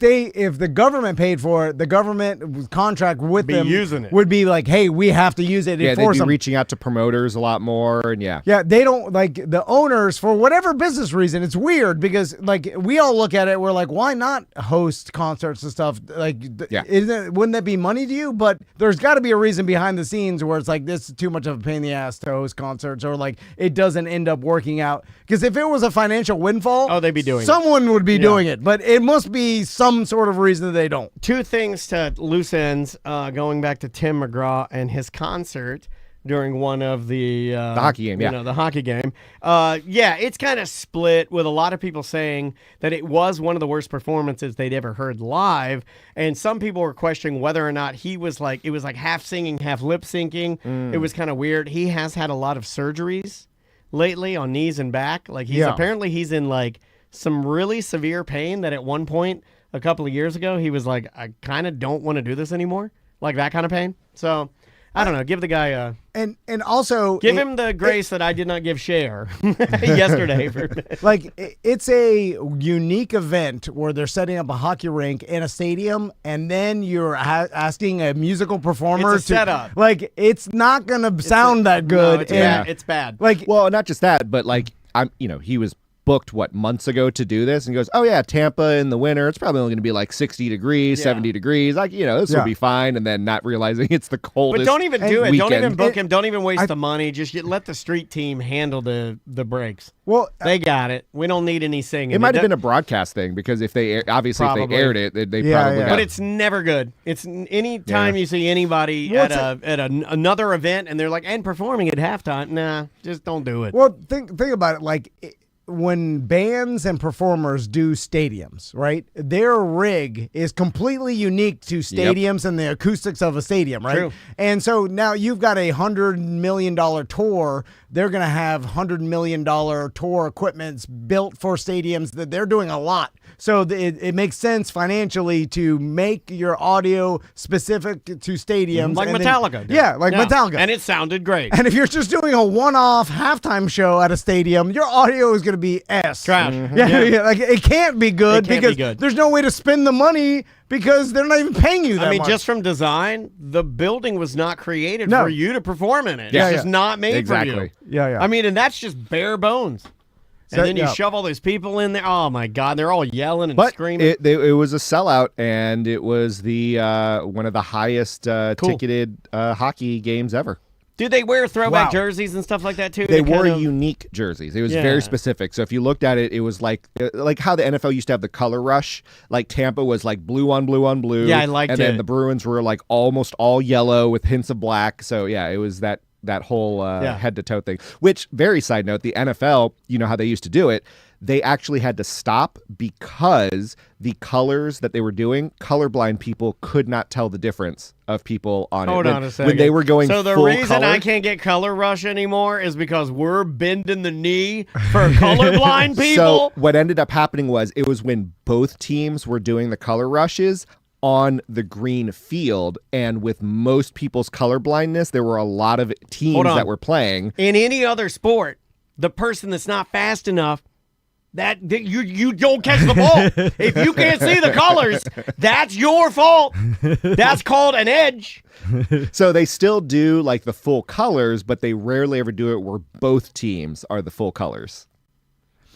the government paid for it, the government contract with Be them using it. would be like, hey, we have to use it. Yeah, they'd Enforce be them. reaching out to promoters a lot more, and yeah. Yeah, they don't like the owners for whatever business reason. It's weird because like we all look at it, we're like, why not host concerts and stuff? Like, wouldn't that be money to you? But there's got to be a reason behind the scenes where it's like this is too much of a pain in the ass to host concerts, or like it doesn't end up working out. Because if it was a financial windfall, they'd be doing it. someone would be doing it. But it must be some sort of reason that they don't. Two things to loose ends, going back to Tim McGraw and his concert during one of the hockey game, yeah. the hockey game. It's kind of split with a lot of people saying that it was one of the worst performances they'd ever heard live, and some people were questioning whether or not he was like, it was like half singing, half lip syncing. It was kind of weird. He has had a lot of surgeries lately on knees and back. Like apparently he's in like some really severe pain that at one point a couple of years ago he was like, I kind of don't want to do this anymore, like that kind of pain. So I don't know. Give the guy a And also give him the grace that I did not give Cher yesterday. It's a unique event where they're setting up a hockey rink in a stadium, and then you're asking a musical performer It's a setup. Like, it's not gonna sound that good. No, it's bad. It's bad. Like, Well, not just that, but like he was booked months ago to do this, and goes, oh yeah, Tampa in the winter, it's probably only going to be like 60 degrees, 70 degrees, like this will be fine, and then not realizing it's the coldest. But don't even do it. Don't weekend. even book him. Don't even waste the money. Just let the street team handle the breaks. well, They got it. We don't need any singing. It might have been a broadcast thing, because if they obviously if Probably. they aired it, they probably. yeah. got But it's never good. It's any time you see anybody at another event and they're like, and performing at halftime. Nah, just don't do it. well, think about it. Like, when bands and performers do stadiums, right? Their rig is completely unique to stadiums and the acoustics of a stadium, right? True. And so now you've got a $100 million tour. They're going to have $100 million tour equipments built for stadiums. That they're doing a lot. So it makes sense financially to make your audio specific to stadiums. Like and Metallica then, did. Yeah, like Metallica. And it sounded great. And if you're just doing a one-off halftime show at a stadium, your audio is going to be S. Trash. Yeah, like it can't be good It can't because be good. there's no way to spend the money because they're not even paying you that I mean, much. just from design, the building was not created No. for you to perform in it. Yeah, It's just not made for exactly. you. Yeah. I mean, and that's just bare bones. And then you shove all those people in there. Oh my God, they're all yelling and But screaming. it was a sellout, and it was the one of the highest ticketed hockey games ever. Do they wear throwback Wow. jerseys and stuff like that too? They to wore kind of- unique jerseys. It was Yeah. very specific. So if you looked at it, it was like how the NFL used to have the color rush. Like Tampa was like blue on blue on blue. Yeah, I liked and then it. the Bruins were like almost all yellow with hints of black. So yeah, it was that whole head to toe thing. Which, very side note, the NFL, you know how they used to do it. They actually had to stop because the colors that they were doing, colorblind people could not tell the difference of people on Hold it. on a second. When they were going So the full reason color, I can't get color rush anymore is because we're bending the knee for colorblind people. So what ended up happening was it was when both teams were doing the color rushes on the green field, and with most people's color blindness, there were a lot of teams Hold on. that were playing. In any other sport, the person that's not fast enough, that you don't catch the ball. If you can't see the colors, that's your fault. That's called an edge. So they still do like the full colors, but they rarely ever do it where both teams are the full colors.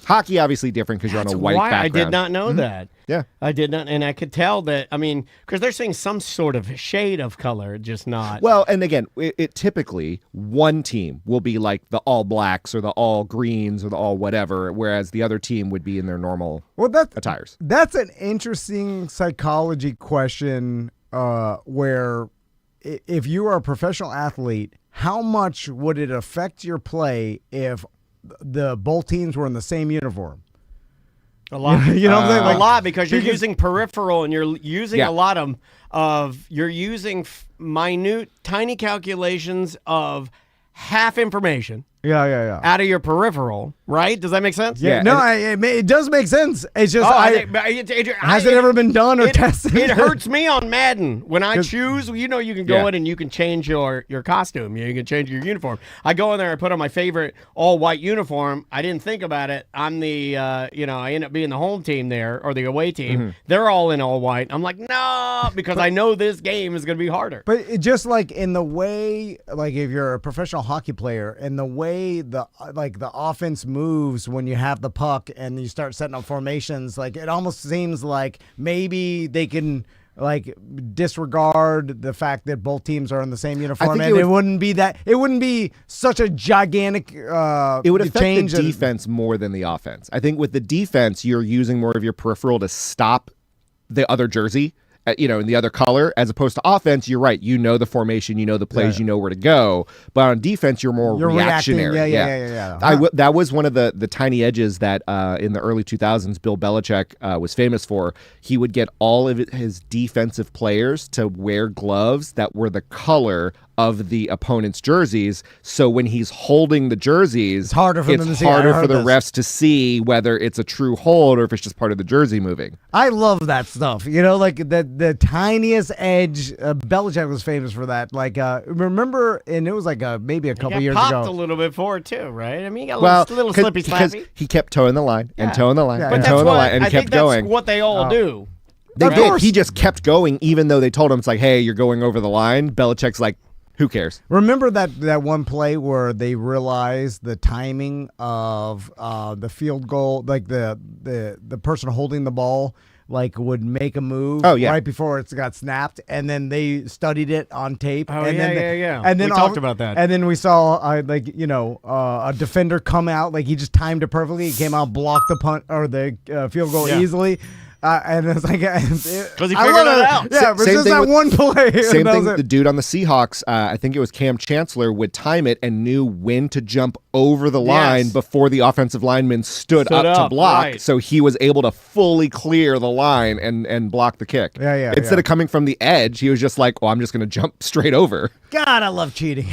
Hockey, obviously different because you're on a white Why background. I did not know that. Yeah. I did not, and I could tell that. I mean, because they're saying some sort of shade of color, just not. Well, and again, it typically one team will be like the all blacks or the all greens or the all whatever, whereas the other team would be in their normal attires. That's an interesting psychology question where if you are a professional athlete, how much would it affect your play if the both teams were in the same uniform? A lot. You know what I'm saying? Like, a lot because you're using peripheral and you're using Yeah. a lot of you're using minute, tiny calculations of half information. Yeah. out of your peripheral, right? Does that make sense? Yeah, Yeah, no, it does make sense. It's just, has it it ever been done or tested? It hurts me on Madden when I choose. You know, you can go Yeah. in and you can change your costume. You can change your uniform. I go in there and put on my favorite all white uniform. I didn't think about it. I'm the I end up being the home team there or the away team. Mm-hmm. They're all in all white. I'm like, no, because I know this game is going to be harder. But it just like in the way, like if you're a professional hockey player, and the way the offense moves when you have the puck and you start setting up formations, like it almost seems like maybe they can like disregard the fact that both teams are in the same uniform, and it wouldn't be such a gigantic It would affect change the defense more than the offense. I think with the defense, you're using more of your peripheral to stop the other jersey, in the other color, as opposed to offense. You're right. You know the formation, you know the plays, you know where to go. But on defense, you're more reactionary. Yeah. That was one of the tiny edges that in the early 2000s, Bill Belichick was famous for. He would get all of his defensive players to wear gloves that were the color of the opponent's jerseys. So when he's holding the jerseys, it's harder for them to see. Harder for the refs to see whether it's a true hold or if it's just part of the jersey moving. I love that stuff. Like the tiniest edge. Belichick was famous for that. Like, remember, and it was like maybe a couple years popped ago. a little bit for it too, right? I mean, he got a little slippy because slappy. he kept toeing the line and toeing the line Yeah, and yeah. toeing the line, and he I kept think that's going. what they all do. They Of did. course. He just kept going, even though they told him, it's like, hey, you're going over the line. Belichick's like, who cares? Remember that one play where they realized the timing of the field goal, like the person holding the ball like would make a move right before it got snapped, and then they studied it on tape. Oh, and yeah. And then We talked about that. And then we saw a defender come out, like he just timed it perfectly. He came out, blocked the punt or the field goal easily. And it's like, because he figured it out. Yeah, but Same just thing that with- one play. Same that was thing. it. The dude on the Seahawks, I think it was Cam Chancellor, would time it and knew when to jump over the line before the offensive lineman stood up to block. Right. So he was able to fully clear the line and block the kick. Yeah. Instead of coming from the edge, he was just like, "Well, I'm just going to jump straight over." God, I love cheating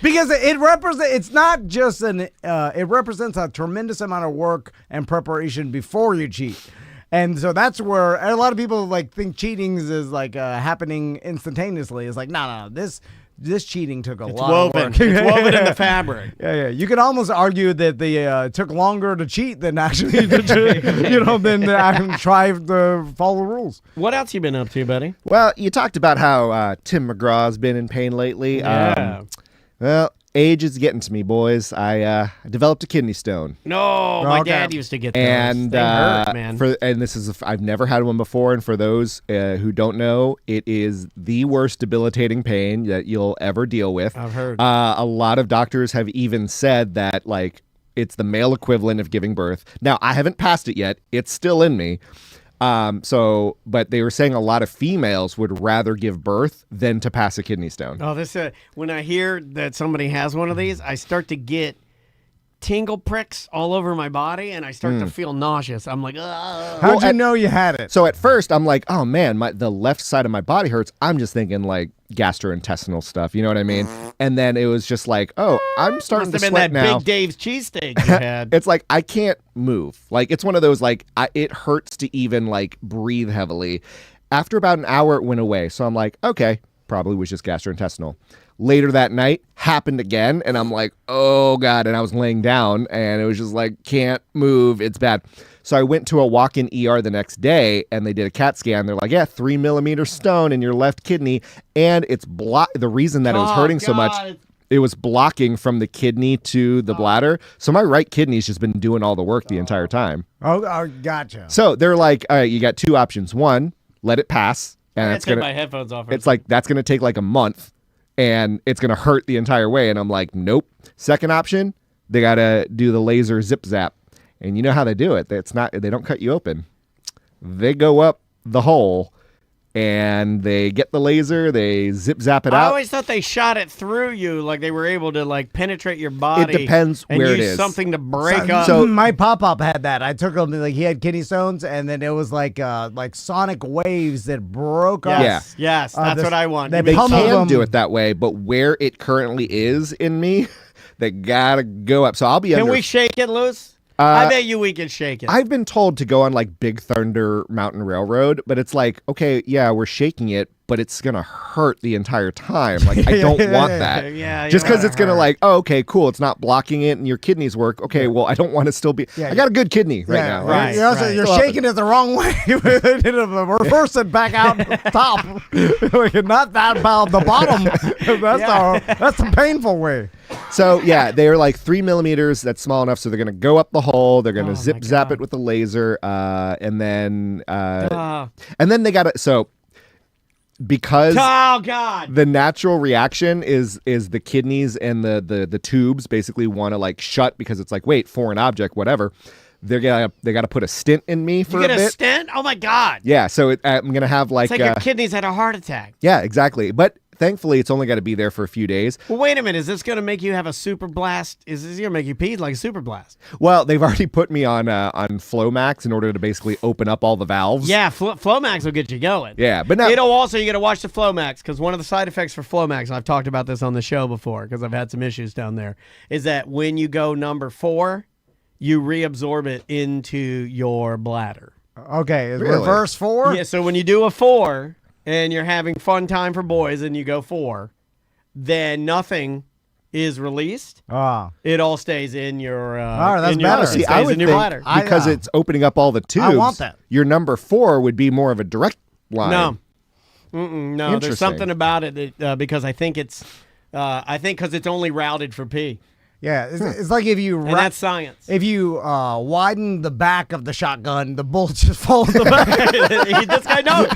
because it represents. It's not just it represents a tremendous amount of work and preparation before you cheat. And so that's where a lot of people think cheating is like happening instantaneously. It's like, no, this cheating took a lot of work. It's woven in the fabric. Yeah. You could almost argue that it took longer to cheat than actually than actually try to follow rules. What else you been up to, buddy? Well, you talked about how Tim McGraw's been in pain lately. Yeah. Well, age is getting to me, boys. I developed a kidney stone. No, my Okay. dad used to get those. And They hurt, man. I've never had one before, and for those who don't know, it is the worst debilitating pain that you'll ever deal with. I've heard. A lot of doctors have even said that it's the male equivalent of giving birth. Now, I haven't passed it yet; it's still in me. But they were saying a lot of females would rather give birth than to pass a kidney stone. Oh, this when I hear that somebody has one of these, I start to get tingle pricks all over my body, and I start to feel nauseous. I'm like, ugh. How'd you know you had it? So at first, I'm like, oh man, the left side of my body hurts. I'm just thinking like gastrointestinal stuff. You know what I mean? And then it was just like, oh, I'm starting Must to have been sweat that now. Big Dave's cheesesteak you had. It's like I can't move. Like it's one of those it hurts to even breathe heavily. After about an hour, it went away. So I'm like, okay, probably was just gastrointestinal. Later that night, happened again, and I'm like, oh God. And I was laying down, and it was just like, can't move. It's bad. So I went to a walk-in ER the next day, and they did a CAT scan. They're like, yeah, 3 millimeter stone in your left kidney, and it's the reason that it was hurting so much, it was blocking from the kidney to the bladder. So my right kidney's just been doing all the work the entire time. Oh, gotcha. So they're like, all right, you got two options. One, let it pass, and I it's take gonna. my headphones off. It's like that's gonna take like a month, and it's gonna hurt the entire way. And I'm like, nope. Second option, they gotta do the laser zip zap, and you know how they do it. They don't cut you open. They go up the hole, and they get the laser. They zip zap it I out. always thought they shot it through you, like they were able to penetrate your body. It depends and where it use is. something to break up. So- my pop-up had that. I took him, he had kidney stones, and then it was like sonic waves that broke up. yes, yes, that's this- what I want. they Give me They pummeled some. can them. do it that way, but where it currently is in me, that gotta go up. So I'll be Can under. we shake it loose? I bet you we can shake it. I've been told to go on like Big Thunder Mountain Railroad, but it's like, okay, yeah, we're shaking it, but it's gonna hurt the entire time. Like I don't want that. Yeah, Just because you're it's gonna like, oh, okay, cool, it's not blocking it and your kidneys work. Okay, well, I don't want to still be. I got a good kidney right now. right. You're shaking it the wrong way. Reverse it back out top. Not that about the bottom. That's the painful way. So yeah, they are like 3 millimeters. That's small enough, so they're gonna go up the hole. They're gonna zip zap it with the laser, and then they gotta because the natural reaction is the kidneys and the tubes basically want to like shut because it's like, wait, foreign object, whatever. They gotta put a stent in me for a bit. You get a stent? Oh my God! Yeah, so I'm gonna have like it's like your kidneys had a heart attack. Yeah, exactly. But thankfully, it's only got to be there for a few days. Well, wait a minute. Is this going to make you have a super blast? Is this going to make you pee like a super blast? Well, they've already put me on Flomax in order to basically open up all the valves. Yeah, Flomax will get you going. Yeah, but now it'll also, you got to watch the Flomax, because one of the side effects for Flomax, and I've talked about this on the show before because I've had some issues down there, is that when you go number 4, you reabsorb it into your bladder. Okay, is Really? reverse 4? Yeah, so when you do a 4 and you're having fun time for boys and you go 4, then nothing is released. It all stays in your that's in your, better. it See, stays I would in your think bladder. because it's opening up all the tubes. I want that. Your number 4 would be more of a direct line. No. No, there's Interesting. something about it that, because I think it's because it's only routed for pee. Yeah, it's like if you And that's science. if you widen the back of the shotgun, the bullet just falls in the back. This guy knows.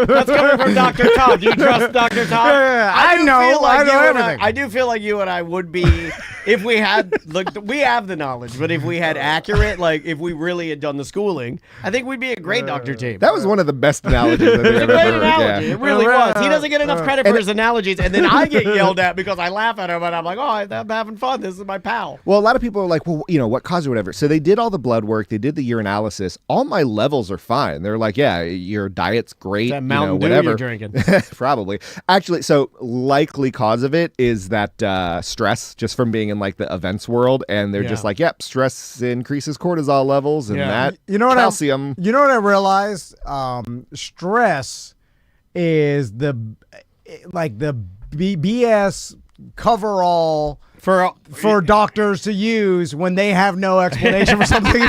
That's coming from Dr. Todd. Do you trust Dr. Todd? Yeah, I know. I know everything. I do feel like you and I would be, if we had, look, we have the knowledge, but if we had accurate, like if we really had done the schooling, I think we'd be a great doctor team. That was one of the best analogies I've ever Great heard. analogy. Yeah. It really was. He doesn't get enough credit for his analogies, and then I get yelled at because I laugh at him, and I'm like, oh, I'm having fun. This is my pal. Well, a lot of people are like, well, what caused it, whatever. So they did all the blood work. They did the urinalysis. All my levels are fine. They're like, yeah, your diet's great. That Mountain Dew whatever. you're drinking. Probably. Actually, so likely cause of it is that stress just from being in like the events world. And they're just like, yep, stress increases cortisol levels and that calcium. You know what I realized? Stress is the BS coverall for doctors to use when they have no explanation for something.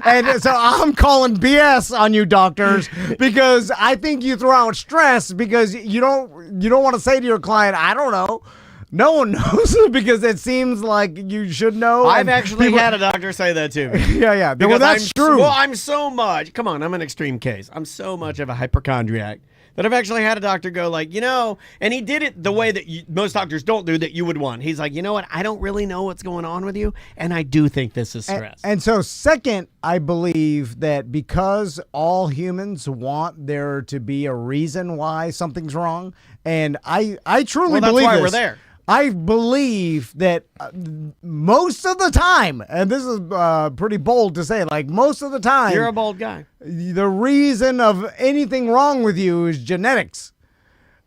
And so I'm calling BS on you doctors because I think you throw out stress because you don't want to say to your client, I don't know. No one knows because it seems like you should know. I've actually had a doctor say that to me. Yeah. Because Well, that's true. Well, I'm so much. Come on, I'm an extreme case. I'm so much of a hypochondriac that I've actually had a doctor go like, and he did it the way that most doctors don't do that you would want. He's like, you know what? I don't really know what's going on with you, and I do think this is stress. And so second, I believe that because all humans want there to be a reason why something's wrong, and I truly that's believe why this. we're there. I believe that most of the time, and this is pretty bold to say, like most of the time, You're a bold guy. the reason of anything wrong with you is genetics.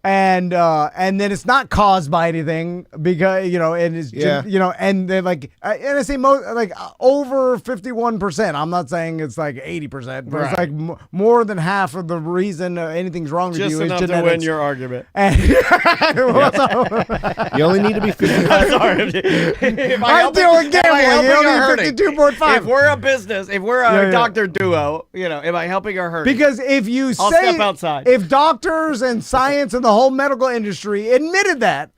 And then it's not caused by anything because and it's and they're like and I say over 51%. I'm not saying it's like 80%, but it's like more than half of the reason anything's wrong with Just you is enough genetics. to win your argument. And You only need to be 50. Sorry. I'm doing gambling. You only need 52.5. If we're a business, if we're a doctor duo, am I helping or hurting? Because if you I'll say step outside. if doctors and science and the whole medical industry admitted that,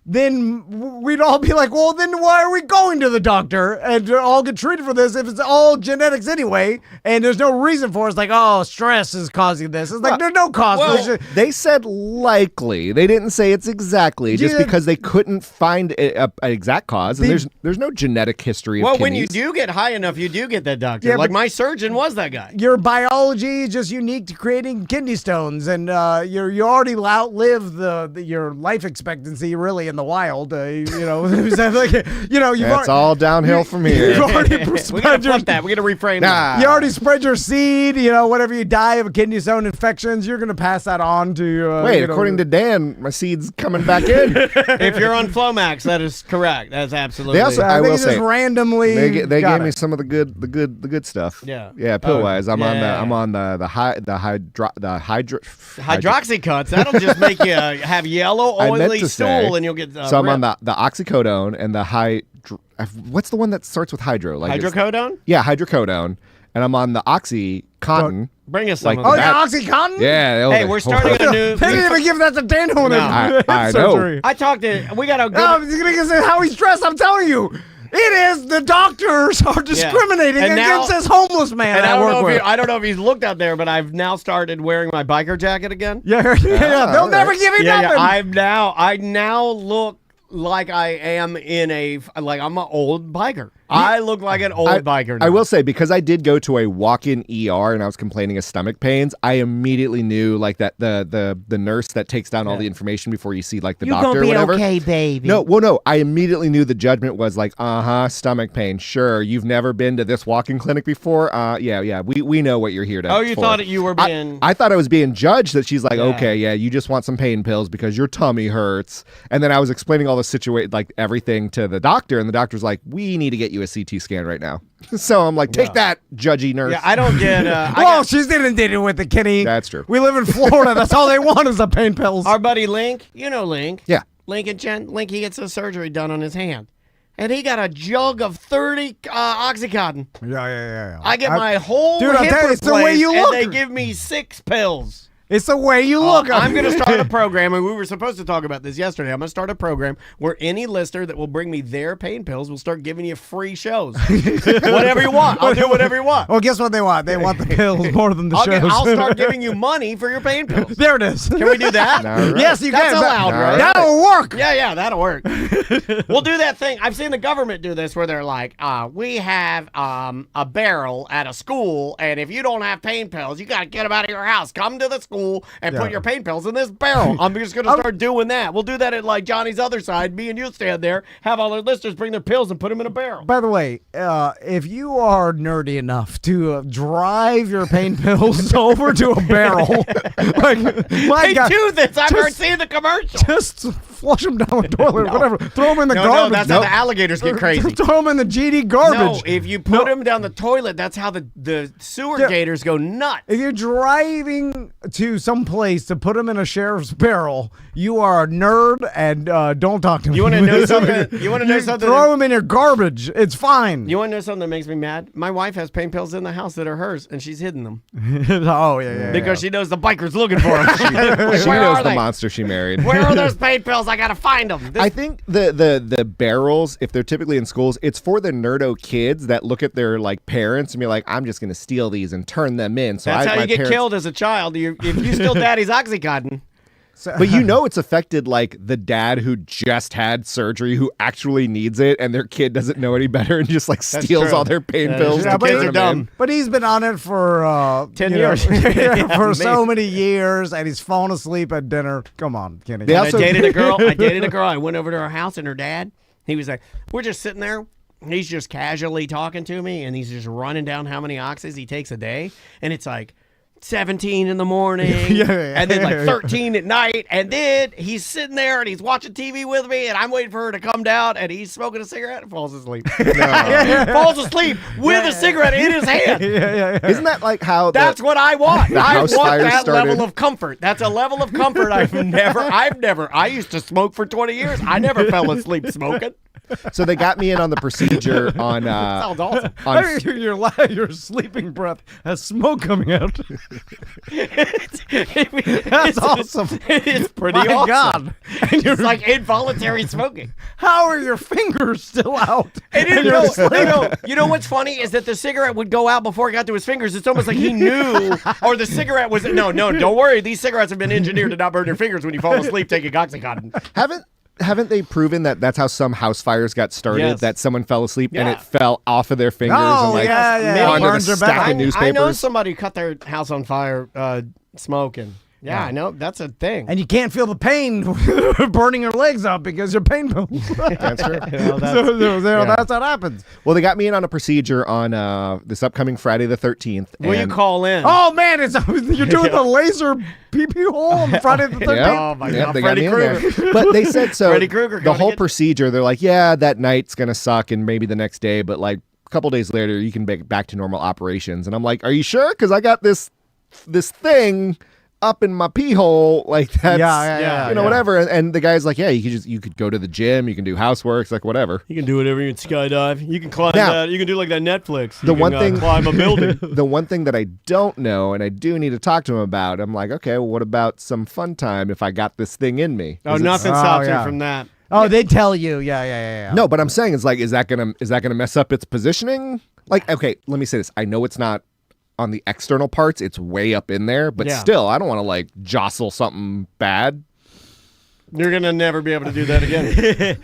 then we'd all be like, well, then why are we going to the doctor and all get treated for this if it's all genetics anyway and there's no reason for it? It's like, oh, stress is causing this. It's like, there's no cause. Well, They said likely. They didn't say it's exactly, just because they couldn't find an exact cause. And there's no genetic history of well, kidneys. when you do get high enough, you do get that doctor. Yeah, like but- my surgeon was that guy. Your biology is just unique to creating kidney stones, and you already outlive your life expectancy really in in the wild. It's all downhill from here. You've already We gotta spread your, flip that. We gotta reframe that. you already spread your seed. Whenever you die of kidney stone infections, you're gonna pass that on to. Wait, according to Dan, my seed's coming back in. If you're on Flomax, that is correct. That's absolutely. They also, I I think will it's say, just randomly. they gave me some of the good stuff. Yeah. Pill wise, I'm yeah. on the hydro. Hydroxycuts. That'll just make you have yellow, I meant oily to stool, say, and you'll get. So I'm on the oxycodone and the what's the one that starts with hydro? Like hydrocodone. Yeah, hydrocodone, and I'm on the oxycontin. Bring us some Like of Oh, that. yeah, OxyContin? Yeah. Hey, we're starting a new. They didn't even give that to Dano in No. I know. surgery. I talked to. We got a good. No, he's gonna say how he's dressed. I'm telling you, it is the doctors are discriminating And now- against this homeless man And I work with. I don't know if he's looked out there, but I've now started wearing my biker jacket again. Yeah, they'll never give me nothing. I now look like I am I'm an old biker. I look like an old biker now. I will say, because I did go to a walk-in ER and I was complaining of stomach pains, I immediately knew like that the nurse that takes down all the information before you see like the doctor or whatever. okay, baby. No, I immediately knew the judgment was like, stomach pain. Sure, you've never been to this walk-in clinic before? Yeah, we know what you're here to. Oh, you for. thought you were being. I thought I was being judged, that she's like, okay, yeah, you just want some pain pills because your tummy hurts. And then I was explaining all the situation, like everything to the doctor, and the doctor's like, we need to get you a CT scan right now. So I'm like, take that, judgy nurse. Yeah, I don't get. She's inundated with it, Kenny. That's true. We live in Florida. That's all they want is the pain pills. Our buddy Link, Link. Yeah. Link and Jen. Link, he gets a surgery done on his hand. And he got a jug of 30 Oxycontin. Yeah. I get my whole Dude, I'll hip tell you, it's the way replaced, you and look. they give me 6 pills. It's the way you look. I'm going to start a program, and we were supposed to talk about this yesterday. I'm going to start a program where any listener that will bring me their pain pills will start giving you free shows. Whatever you want. I'll do whatever you want. Well, guess what they want? They want the pills more than the shows. I'll start giving you money for your pain pills. There it is. Can we do that? All right. Yes, you That's can. allowed, right? That'll work. Yeah, that'll work. We'll do that thing. I've seen the government do this where they're like, we have a barrel at a school, and if you don't have pain pills, you got to get them out of your house. Come to the school and put your pain pills in this barrel. I'm just going to start doing that. We'll do that at like Johnny's other side. Me and you stand there, have all our listeners bring their pills and put them in a barrel. By the way, if you are nerdy enough to drive your pain pills over to a barrel, like, my They God, do this. I've heard seeing the commercial. just flush them down the toilet, whatever. Throw them in the No, garbage. that's how the alligators get crazy. Throw them in the GD garbage. No, if you put them down the toilet, that's how the sewer gators go nuts. If you're driving to some place to put them in a sheriff's barrel, you are a nerd, and don't talk to me. You want to know something? You want to know something? Throw them in your garbage. It's fine. You want to know something that makes me mad? My wife has pain pills in the house that are hers, and she's hidden them Oh, yeah. because she knows the biker's looking for them. She knows the monster she married. Where are those pain pills? I gotta find them. I think the barrels, if they're typically in schools, it's for the nerdo kids that look at their like parents and be like, I'm just gonna steal these and turn them in. So That's how my you get parents... killed as a child. If you steal daddy's Oxycontin. But you know it's affected like the dad who just had surgery who actually needs it, and their kid doesn't know any better and just like steals true. all their pain pills. Yeah, and but turns kids are them in. dumb. But he's been on it for 10 you know, years. for so amazing. many years, and he's fallen asleep at dinner. Come on, Kenny. They I also- dated a girl. I went over to her house, and her dad, he was like, we're just sitting there. He's just casually talking to me, and he's just running down how many oxys he takes a day. And it's like 17 in the morning, and then like 13 at night. And then he's sitting there, and he's watching TV with me, and I'm waiting for her to come down, and he's smoking a cigarette and falls asleep. Falls asleep with a cigarette in his hand. Isn't that like how That's what I want. I house want fire that started? level of comfort. That's a level of comfort I've never. I used to smoke for 20 years. I never fell asleep smoking. So they got me in on the procedure on Sounds awesome. on Your sleeping breath has smoke coming out. That's That's awesome. It's pretty My awesome. God. And you're It's like involuntary smoking. how are your fingers still out? And you're asleep? you know what's funny is that the cigarette would go out before it got to his fingers. It's almost like he knew, or the cigarette was, no, don't worry. These cigarettes have been engineered to not burn your fingers when you fall asleep taking Oxycontin. haven't they proven that that's how some house fires got started? Yes. That someone fell asleep and Yeah. it fell off of their fingers Oh, and like yeah. Maybe onto Burns the your stack back. of newspapers. I know somebody cut their house on fire smoking. Yeah, I know. That's a thing. And you can't feel the pain burning your legs up because you're pain pills. That's true. That's what happens. Well, they got me in on a procedure on this upcoming Friday the 13th. Will you call in? Oh, man, you're doing the laser pee-pee hole on Friday the 13th? Yeah. Oh, my Yep, God. they got Freddy me in there. Krueger. But they said so. Freddy Krueger the gonna whole get- procedure, they're like, yeah, that night's gonna suck, and maybe the next day, but like a couple days later, you can be back to normal operations. And I'm like, are you sure? Because I got this thing up in my pee hole, like that's whatever. And the guy's like, yeah, you could go to the gym, you can do housework, it's like whatever. You can do whatever. You can skydive. You can climb Now, that. You can do like that Netflix. The You one can, thing, climb a building. the one thing that I don't know, and I do need to talk to him about, I'm like, okay, well, what about some fun time if I got this thing in me? Oh, 'Cause nothing Oh, stops yeah. you from that. Oh, they tell you. Yeah. No, but I'm saying it's like, is that gonna mess up its positioning? Like, okay, let me say this. I know it's not on the external parts; it's way up in there. But Yeah. still, I don't want to like jostle something bad. You're gonna never be able to do that again.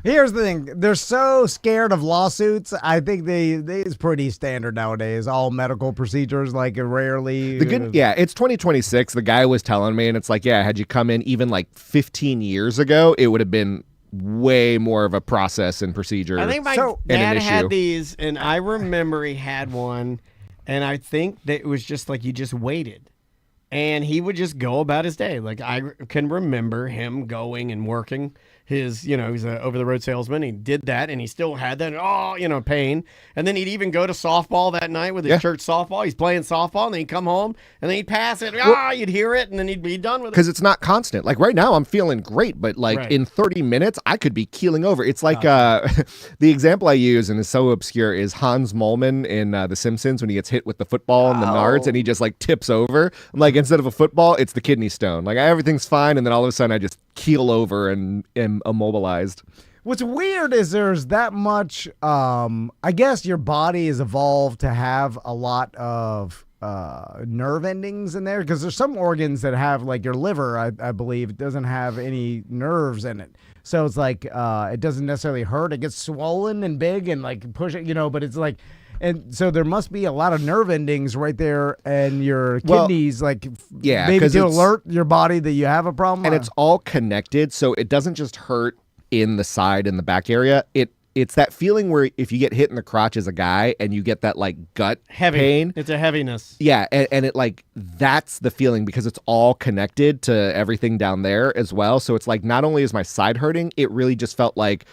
Here's the thing. They're so scared of lawsuits. I think it's pretty standard nowadays. All medical procedures, like rarely. The good, yeah, it's 2026. The guy was telling me, and it's like, yeah, had you come in even like 15 years ago, it would have been way more of a process and procedure. I think my and an dad had issue. these, and I remember he had one, and I think that it was just like you just waited. And he would just go about his day. Like I can remember him going and working his, he's an over-the-road salesman. He did that, and he still had that, pain. And then he'd even go to softball that night with his church softball. He's playing softball, and then he'd come home, and then he'd pass it. You'd hear it, and then he'd be done with it. Because it's not constant. Like right now, I'm feeling great, but like Right. in 30 minutes, I could be keeling over. It's like the example I use, and is so obscure, is Hans Moleman in The Simpsons when he gets hit with the football in the nards and he just like tips over. I'm like, instead of a football, it's the kidney stone. Like everything's fine, and then all of a sudden I just keel over and am immobilized. What's weird is there's that much. I guess your body has evolved to have a lot of nerve endings in there, because there's some organs that have, like your liver, I believe, it doesn't have any nerves in it. So it's like it doesn't necessarily hurt. It gets swollen and big and like push it, but it's like. And so there must be a lot of nerve endings right there, and your kidneys, maybe to alert your body that you have a problem. And it's all connected, so it doesn't just hurt in the side and the back area. It's that feeling where if you get hit in the crotch as a guy and you get that like gut Heavy pain. It's a heaviness. Yeah, and it like that's the feeling because it's all connected to everything down there as well. So it's like not only is my side hurting, it really just felt like,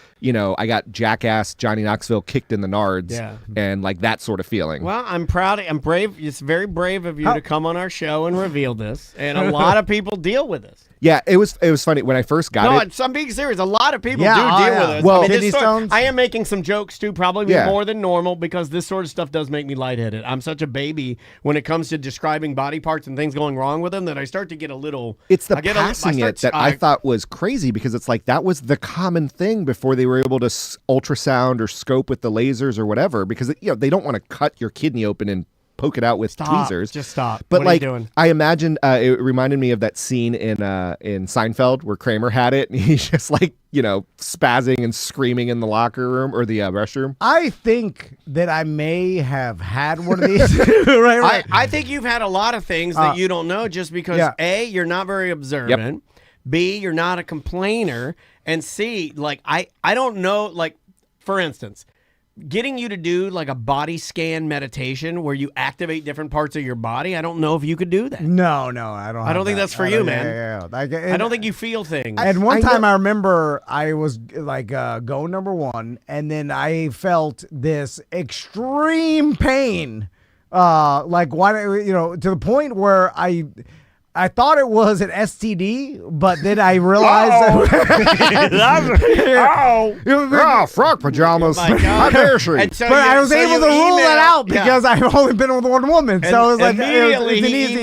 I got jackass Johnny Knoxville kicked in the nards and like that sort of feeling. Well, I'm proud. I'm brave. It's very brave of you to come on our show and reveal this. And a lot of people deal with this. Yeah, it was funny when I first got it. No, I'm being serious. A lot of people Yeah, do deal yeah. with it. Well, this kidney stones? I am making some jokes too, probably Yeah. more than normal, because this sort of stuff does make me lightheaded. I'm such a baby when it comes to describing body parts and things going wrong with them that I start to get a little. It's the I get passing it that I thought was crazy, because it's like that was the common thing before they were able to ultrasound or scope with the lasers or whatever, because they don't want to cut your kidney open and poke it out with tweezers. Just stop. But what like, are you doing? I imagined it reminded me of that scene in Seinfeld where Kramer had it, and he's just like spazzing and screaming in the locker room or the restroom. I think that I may have had one of these. right. I think you've had a lot of things that you don't know just because A, you're not very observant. B, you're not a complainer. And C, like I don't know, like for instance, getting you to do like a body scan meditation where you activate different parts of your body. I don't know if you could do that. No, I don't. I don't think that's for you, man. Yeah. I don't think you feel things. And one time I remember I was like go number one, and then I felt this extreme pain, like why to the point where I thought it was an STD, but then I realized Frog pajamas. My God. How dare she? And so but I you- was so able you to rule that email- out Yeah. because I've only been with one woman. So it was like immediately it's an he easy.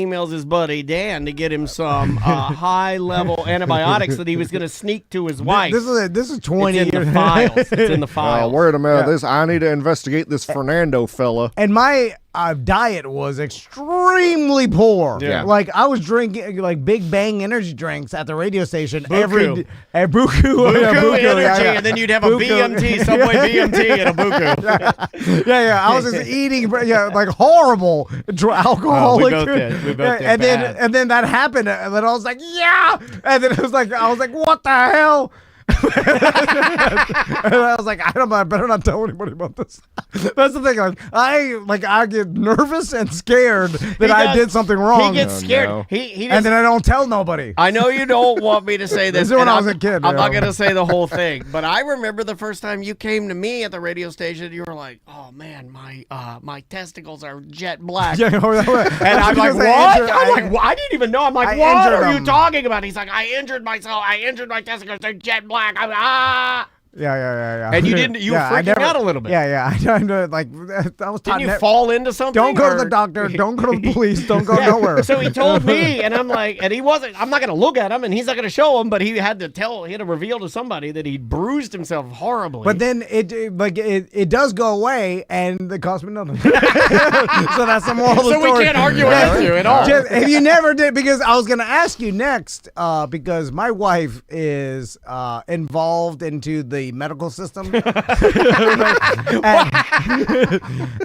emails his buddy Dan to get him some high level antibiotics that he was going to sneak to his wife. This is 20 it's in years. the files. It's in the files. Wait a minute. I need to investigate this Fernando fella. And my diet was extremely poor. Yeah. Like I was drinking like Big Bang energy drinks at the radio station Buku. at Buku. Buku energy, yeah. and then you'd have a Buku. BMT, Subway BMT, and a Buku. Yeah. I was just eating, like horrible alcoholic. We both did. We both did. And then that happened, and then I was like, yeah. And then I was like, what the hell? And I was like, I better not tell anybody about this. That's the thing. Like I get nervous and scared that I did something wrong. He gets scared. no. He and then I don't tell nobody. I know you don't want me to say this. This is when and I was a kid, I'm not yeah. going to say the whole thing, but I remember the first time you came to me at the radio station. You were like, "Oh man, my testicles are jet black." Yeah, And I'm like, because "What?" I'm like, "Well, I didn't even know." I'm like, I "What injured are you them. talking about?" He's like, "I injured myself. I injured my testicles. They're jet black." I'm ah. Yeah. And you didn't. You were I freaking out a little bit. Yeah. I know, like I was taught. Didn't you fall into something? Don't go to or- the doctor. Don't go to the police. Don't go Yeah. nowhere. So he told me, and I'm like, and he wasn't. I'm not going to look at him, and he's not going to show him. But he had to reveal to somebody that he bruised himself horribly. But then it does go away, and it cost me nothing. So that's the moral of the so story. we can't argue with you at all. If you never did, because I was going to ask you next, because my wife is involved into the medical system,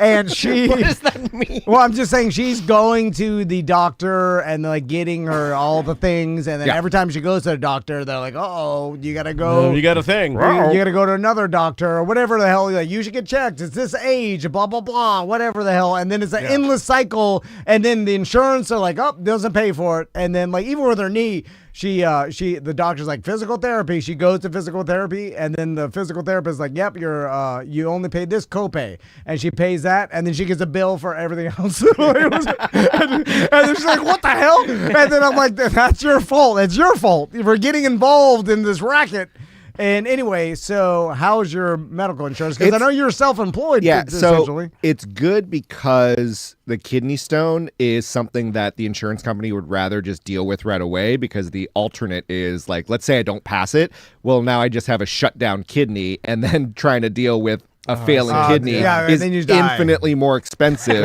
and she. What does that mean? Well, I'm just saying she's going to the doctor and like getting her all the things, and then every time she goes to the doctor, they're like, "Oh, you gotta go. You got a thing. You gotta go to another doctor or whatever the hell. Like, you should get checked. It's this age, blah blah blah, whatever the hell." And then it's an endless cycle. And then the insurance are like, "Oh, doesn't pay for it." And then like even with her knee, the doctor's like physical therapy. She goes to physical therapy, and then the physical therapist is like, "Yep, you only paid this copay," and she pays that, and then she gets a bill for everything else. and then she's like, "What the hell?" And then I'm like, "That's your fault. It's your fault for getting involved in this racket." And anyway, so how's your medical insurance? Because I know you're self-employed. Yeah, essentially. so it's good because the kidney stone is something that the insurance company would rather just deal with right away, because the alternate is like, let's say I don't pass it. Well, now I just have a shutdown kidney, and then trying to deal with a failing kidney yeah, is then you die. infinitely more expensive.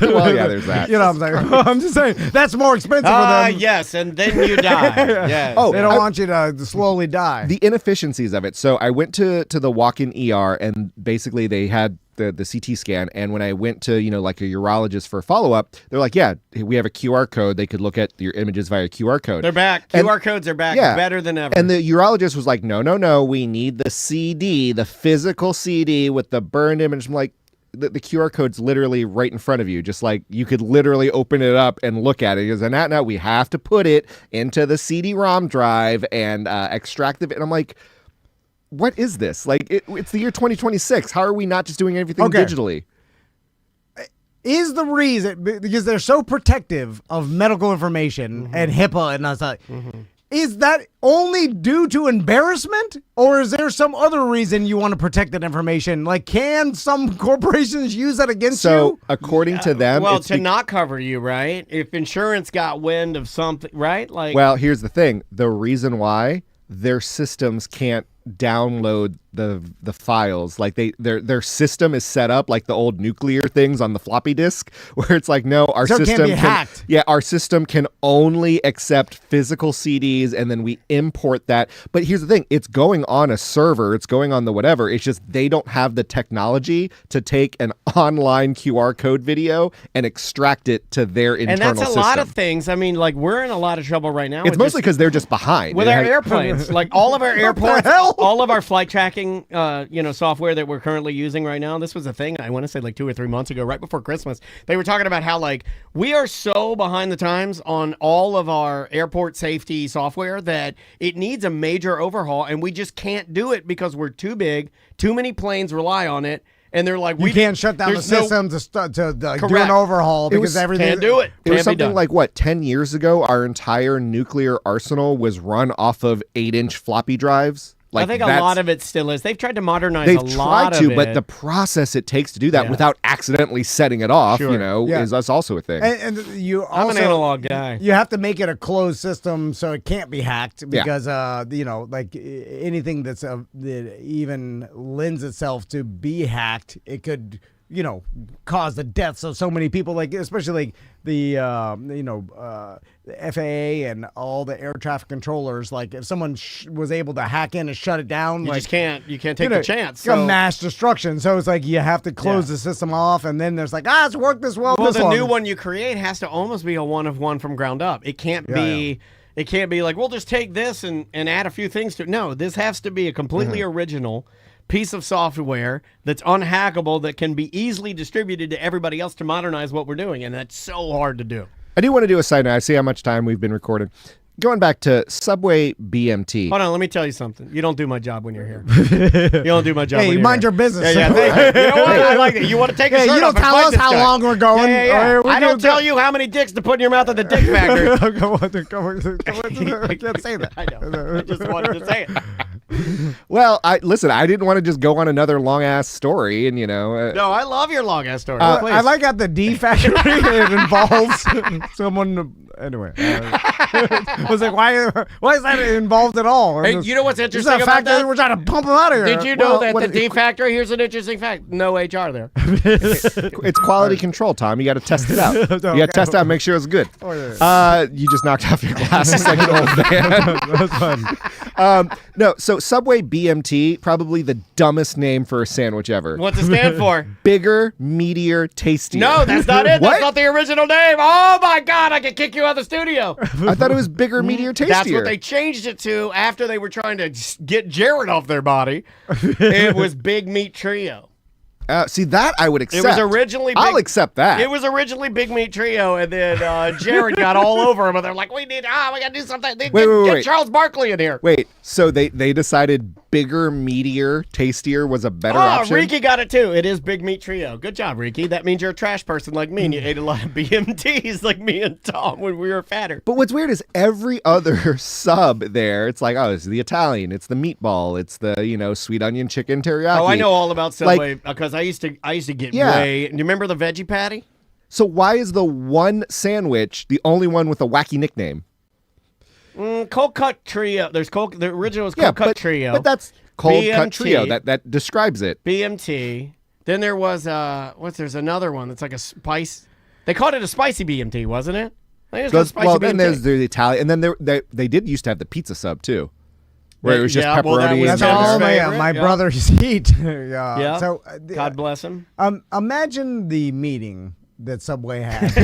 Well, yeah, there's that. You know what I'm saying? I'm just saying that's more expensive for them. Yes, and then you die. Yes. Oh, They don't want you to slowly die. The inefficiencies of it. So I went to the walk-in ER, and basically they had the CT scan, and when I went to like a urologist for a follow-up, they're like, yeah, we have a QR code. They could look at your images via QR code. They're back. QR codes are back. Yeah. Better than ever. And the urologist was like, no, we need the CD, the physical CD with the burned image. I'm like, the QR code's literally right in front of you. Just like you could literally open it up and look at it. He goes, and now we have to put it into the CD-ROM drive and extract it. And I'm like, what is this? Like, it's the year 2026. How are we not just doing everything digitally? Is the reason because they're so protective of medical information and HIPAA and stuff. Is that only due to embarrassment, or is there some other reason you want to protect that information? Like, can some corporations use that against you? So, according to them, well, it's to not cover you, right? If insurance got wind of something, right? Like, well, here's the thing. The reason why their systems can't download the files, like their system is set up like the old nuclear things on the floppy disk, where it's like, no, our So it system can't be hacked. Yeah, our system can only accept physical CDs, and then we import that. But here's the thing, it's going on a server, it's going on the whatever, it's just they don't have the technology to take an online QR code video and extract it to their internal and that's a system. lot of things. I mean, like, we're in a lot of trouble right now. It's with mostly because they're just behind. with They our have- airplanes, like all of our airports, hell? all of our flight tracking, software that we're currently using right now. This was a thing I want to say like 2 or 3 months ago, right before Christmas. They were talking about how like we are so behind the times on all of our airport safety software that it needs a major overhaul, and we just can't do it because we're too big. Too many planes rely on it. And they're like, You can't shut down the there's no- system to do an Correct. overhaul because was- everything. Can't do it. It was Can't be something done. like, what, 10 years ago, our entire nuclear arsenal was run off of 8-inch floppy drives? Like, I think a that's- lot of it still is. They've tried to modernize They've a lot tried to, of but it. the process it takes to do that Yeah. without accidentally setting it off, Sure. Yeah. is that's also a thing. And you also, I'm an analog guy. You have to make it a closed system so it can't be hacked Yeah. because like anything that even lends itself to be hacked, it could caused the deaths of so many people, like especially like the FAA and all the air traffic controllers. Like if someone was able to hack in and shut it down, You like just can't take the chance. It's mass destruction. So it's like you have to close the system off, and then there's like, it's worked this well. Well, this the long. new one you create has to almost be a one of one from ground up. It can't be. It can't be like, we'll just take this and add a few things to it. No, this has to be a completely original piece of software that's unhackable, that can be easily distributed to everybody else to modernize what we're doing, and that's so hard to do. I do want to do a side note. I see how much time we've been recording. Going back to Subway BMT. Hold on, let me tell you something. You don't do my job when you're here. You don't do my job. Hey, when you you're mind here. your business. Yeah, thank you. You know what? I like that. You want to take a shirt you don't off and tell fight us this how guy. long we're going. Yeah. Or I don't tell you how many dicks to put in your mouth at the dick factory. I can't say that. I know. I just wanted to say it. Well, I didn't want to just go on another long ass story, and No, I love your long ass story. Please. I like at the D factory it involves someone. Anyway, I was like, why is that involved at all? Hey, you know what's It's interesting a about fact that? We're trying to pump them out of here. Did you know that the D factory? Here's an interesting fact: no HR there. It's quality control, Tom. You got to test it out. You got to test it out, make sure it's good. You just knocked off your glasses like an old man. That's fun. No, so Subway BMT, probably the dumbest name for a sandwich ever. What's it stand for? Bigger, meatier, tastier. No, that's not it. What? That's not the original name. Oh my God, I can kick you out of the studio. I thought it was bigger, meatier, tastier. That's what they changed it to after they were trying to get Jared off their body. It was Big Meat Trio. See, that I would accept. It was originally I'll accept that. It was originally Big Meat Trio, and then Jared got all over him, and they're like, we gotta do something. Get Charles Barkley in here. Wait, so they decided bigger, meatier, tastier was a better option? Ricky got it too. It is Big Meat Trio. Good job, Ricky. That means you're a trash person like me, and you ate a lot of BMTs like me and Tom when we were fatter. But what's weird is every other sub there, it's like, it's the Italian, it's the meatball, it's the, sweet onion chicken teriyaki. Oh, I know all about Subway because I used to get way. Do you remember the veggie patty? So why is the one sandwich the only one with a wacky nickname? Cold Cut Trio. The original is Cold Cut Trio. But that's Cold BMT, Cut Trio. That describes it. BMT. Then there was there's another one that's like a spice. They called it a spicy BMT, wasn't it? I think it was spicy then BMT. there's the Italian, and then they did used to have the pizza sub too, where it was just pepperoni. That's and all favorite, my brother's eat. Yeah. So God bless him. imagine the meeting that Subway had.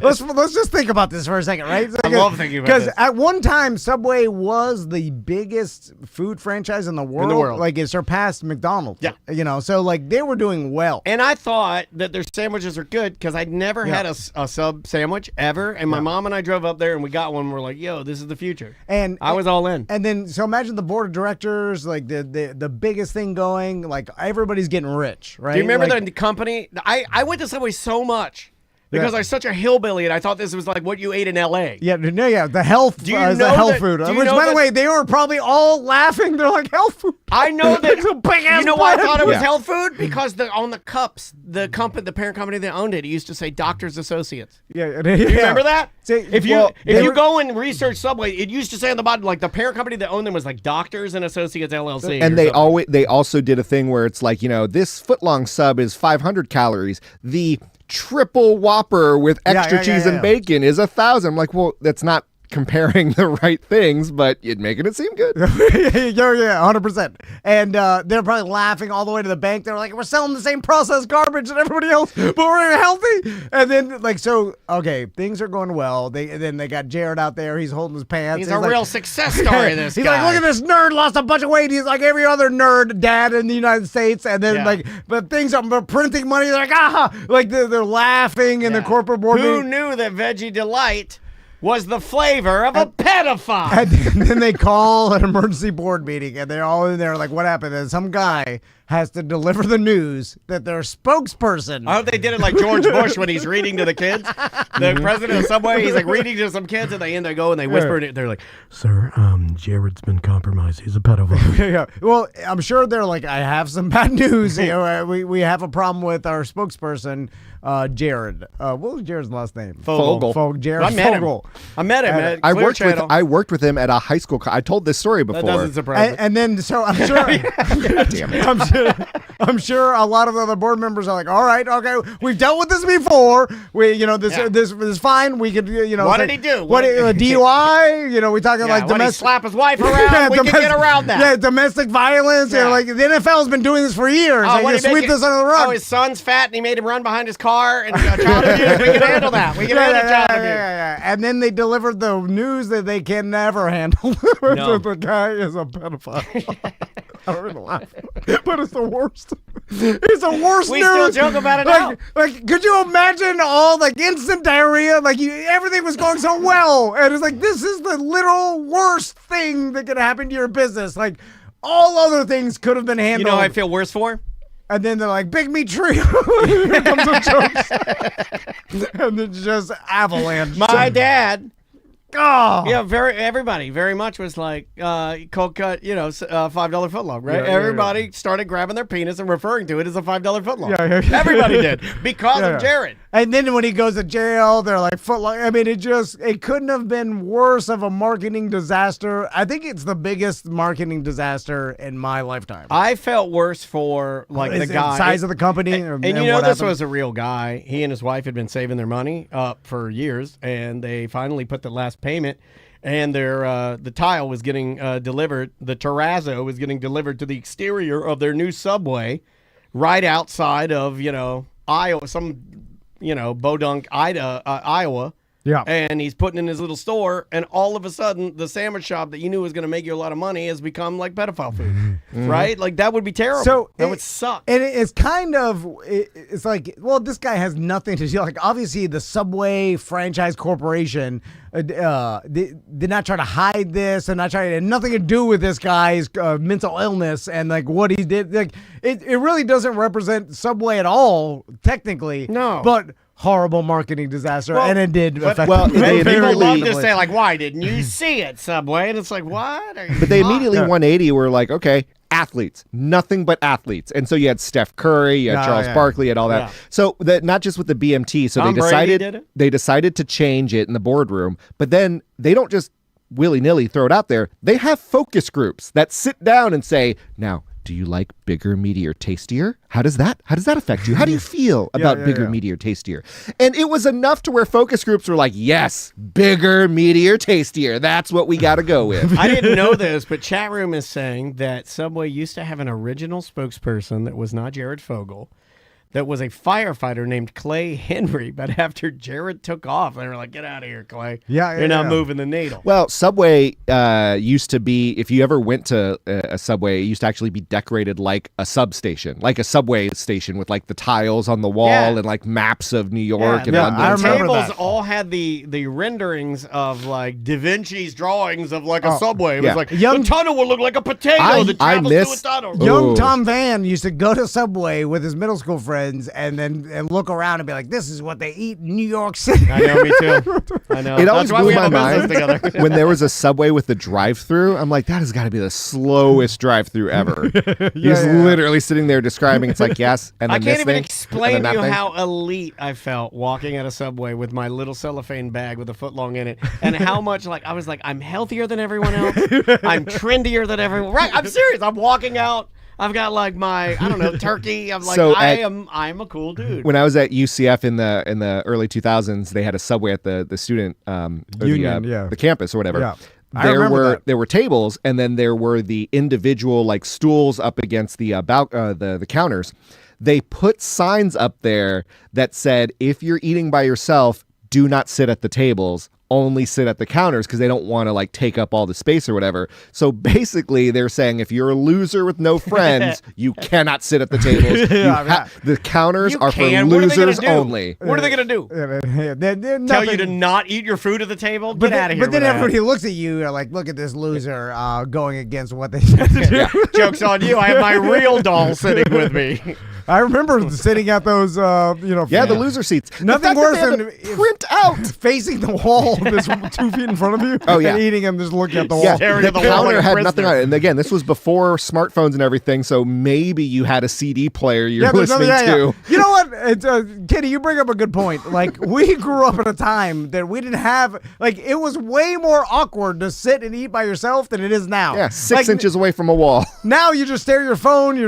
let's just think about this for a second, right? I love thinking about this. Because at one time, Subway was the biggest food franchise in the world. Like it surpassed McDonald's. Yeah. So like they were doing well. And I thought that their sandwiches are good because I'd never had a sub sandwich ever. And my mom and I drove up there and we got one. And we're like, yo, this is the future. And I was all in. And then, so imagine the board of directors, like the biggest thing going, like everybody's getting rich, right? Do you remember the company? I went to Subway so much because I was such a hillbilly and I thought this was like what you ate in L.A. The health, Do you the know health that- food. do you Which, know by the that- way, they were probably all laughing. They're like, health food. I know that. It's a big-ass You know why I brand. thought it was Yeah. health food? Because on the cups, the parent company that owned it used to say Doctors Associates. Yeah, Do you remember that? If you go and research Subway, it used to say on the bottom, like the parent company that owned them was like Doctors and Associates LLC. And or something. they also did a thing where it's like, this footlong sub is 500 calories. The triple Whopper with extra cheese and bacon is 1,000. I'm like, well, that's not comparing the right things, but you're making it seem good. 100%. And they're probably laughing all the way to the bank. They're like, we're selling the same processed garbage that everybody else, but we're healthy. And then, things are going well. Then they got Jared out there. He's holding his pants. He's a real success story, this He's guy. like, look at this nerd, lost a bunch of weight. He's like every other nerd dad in the United States. And then, but things are printing money. They're like, they're laughing in the corporate board Who meeting. knew that Veggie Delight was the flavor of a pedophile? And then they call an emergency board meeting, and they're all in there like, what happened? And some guy has to deliver the news that their spokesperson. I hope they did it like George Bush when he's reading to the kids. The president of Subway, he's like reading to some kids, and they go and they whisper it. They're like, "Sir, Jared's been compromised. He's a pedophile." Yeah. Well, I'm sure they're like, I have some bad news. We have a problem with our spokesperson, Jared. What was Jared's last name? Fogel. Jared I met Fogel. him. I met him at I Clear worked Channel. I worked with him at a high school. I told this story before. That doesn't surprise me. And then, so I'm sure. Damn it. I'm sure a lot of the other board members are like, all right, okay, we've dealt with this before. This is fine. We could, What did he do? What DUI? We talking like What, he domestic. slap his wife around? We can get around that. Yeah, domestic violence. Yeah. Like the NFL's been doing this for years. What Like, did he sweep make this under the rug. Oh, his son's fat and he made him run behind his car and child abuse. We can handle that. We can handle child abuse. Yeah. And then they delivered the news that they can never handle. No. The guy is a pedophile. I don't even laugh, but it's the worst. It's the worst We news. still joke about it now. Like, could you imagine all instant diarrhea? Everything was going so well, and it's like this is the literal worst thing that could happen to your business. Like all other things could have been handled. You know what I feel worse for? And then they're like, Big Meat Trio. Here comes the jokes. And then just avalanche. My dad. Oh. Yeah, everybody very much was like cold cut, $5 footlong, right? Yeah, everybody started grabbing their penis and referring to it as a $5 footlong. Yeah. Everybody did because of Jared. And then when he goes to jail, they're like footlong. I mean, it couldn't have been worse of a marketing disaster. I think it's the biggest marketing disaster in my lifetime. I felt worse for the guy, size of the company, and this this was a real guy. He and his wife had been saving their money for years, and they finally put the last payment, and their the tile was getting delivered. The terrazzo was getting delivered to the exterior of their new subway, right outside of Iowa, Bodunk, Iowa. Yeah. And he's putting in his little store, and all of a sudden, the sandwich shop that you knew was going to make you a lot of money has become like pedophile food, right? Like that would be terrible. So that would suck. And it's kind of, it's like, well, this guy has nothing to do. Like, obviously, the Subway Franchise Corporation did not try to hide this, and had nothing to do with this guy's mental illness and what he did. Like, it really doesn't represent Subway at all, technically. No. But horrible marketing disaster, and it did affect they People love immediately to say why didn't you see it, Subway? And it's like, what? But they immediately 180 were like, okay, athletes, nothing but athletes. And so you had Steph Curry, you had Charles Barkley, you had all that. Yeah. So not just with the BMT. So Tom Brady did it? they decided to change it in the boardroom, but then they don't just willy-nilly throw it out there. They have focus groups that sit down and say, now, do you like bigger, meatier, tastier? How does that affect you? How do you feel about bigger, meatier, tastier? And it was enough to where focus groups were like, yes, bigger, meatier, tastier. That's what we got to go with. I didn't know this, but chat room is saying that Subway used to have an original spokesperson that was not Jared Fogle, that was a firefighter named Clay Henry. But after Jared took off, they were like, get out of here, Clay. You're not moving the needle. Well, Subway used to be, if you ever went to a Subway, it used to actually be decorated like a substation, like a subway station with the tiles on the wall and maps of New York and London. I The remember tables that. all had the renderings of Da Vinci's drawings of a subway. It was like, Young- the tunnel will look like a potato that I travels miss- through a tunnel. Young Oh. Tom Van used to go to Subway with his middle school friends and look around and be like, this is what they eat in New York City. I know, me too. I know. It always That's why blew we my have a business mind together. when there was a Subway with the drive-through. I'm like, that has got to be the slowest drive-through ever. He's literally sitting there describing. It's like, yes, and then I can't this even thing, explain and to then you that thing. how elite I felt walking at a Subway with my little cellophane bag with a footlong in it, and how much I was like, I'm healthier than everyone else. I'm trendier than everyone. Right? I'm serious. I'm walking out. I've got my turkey. I'm like, So I'm a cool dude. When I was at UCF in the early 2000s, they had a Subway at the student Union, the campus or whatever. Yeah. I remember that. There were tables, and then there were the individual stools up against the counters. They put signs up there that said, if you're eating by yourself, do not sit at the tables. Only sit at the counters, because they don't want to take up all the space or whatever. So basically, they're saying if you're a loser with no friends, you cannot sit at the tables. The counters You are can. for What are they gonna losers do? only. What are they gonna do? Tell you to not eat your food at the table? Get out of here. But then with that. everybody looks at you, you're like, look at this loser going against what they said to do. Joke's on you. I have my real doll sitting with me. I remember sitting at those, Yeah, the loser seats. The Nothing fact that worse they had than to print out. facing the wall, this 2 feet in front of you. Oh, yeah. And eating and just looking at the wall. Yeah, Staring the at the wall counter like a had prisoner. nothing on it. And again, this was before smartphones and everything, so maybe you had a CD player you're there's listening to. You know what, Kenny, you bring up a good point. Like, we grew up at a time that we didn't have, like, it was way more awkward to sit and eat by yourself than it is now. Yeah, 6 inches away from a wall. Now you just stare at your phone. You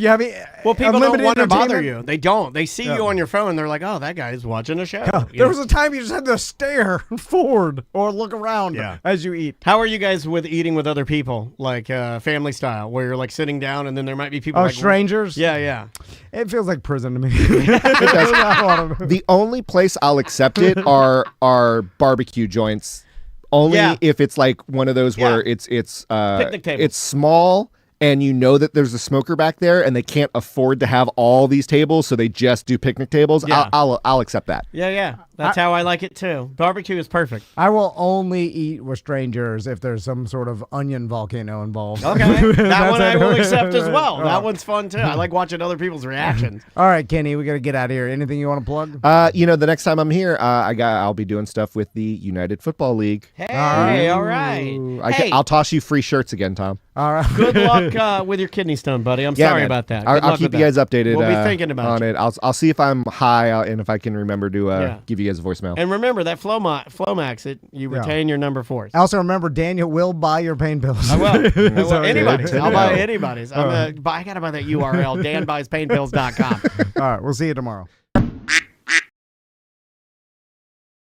have Well, people don't unlimited want to bother entertainment. you. They don't. They see you on your phone. They're like, oh, that guy's watching a show. You There know? was a time you just had to stare forward or look around Yeah. as you eat. How are you guys with eating with other people, like family style, where you're like sitting down and then there might be people Oh, like strangers? Yeah, yeah. It feels like prison to me. I don't know. The only place I'll accept it are barbecue joints. Only Yeah. if it's like one of those where Yeah. it's Picnic tables. it's small and you know that there's a smoker back there and they can't afford to have all these tables, so they just do picnic tables. Yeah. I'll accept that. Yeah, yeah. That's how I like it too. Barbecue is perfect. I will only eat with strangers if there's some sort of onion volcano involved. Okay. That That's one I it. will accept as well. Oh. That one's fun too. I like watching other people's reactions. All right, Kenny, we got to get out of here. Anything you want to plug? The next time I'm here, I'll be doing stuff with the United Football League. Hey, all right. Hey, I'll toss you free shirts again, Tom. All right. good luck with your kidney stone, buddy. I'm sorry man. about that. I'll Good luck keep with you that. guys updated. We'll be thinking about on you. it. I'll see if I'm high and if I can remember to Yeah. give you guys a voicemail. And remember that Flomax, you retain your number 4. Also, remember, Daniel will buy your pain pills. I will. So, Anybody's. I'll buy Yeah. anybody's. I got to buy that URL, danbuyspainpills.com. All right, we'll see you tomorrow.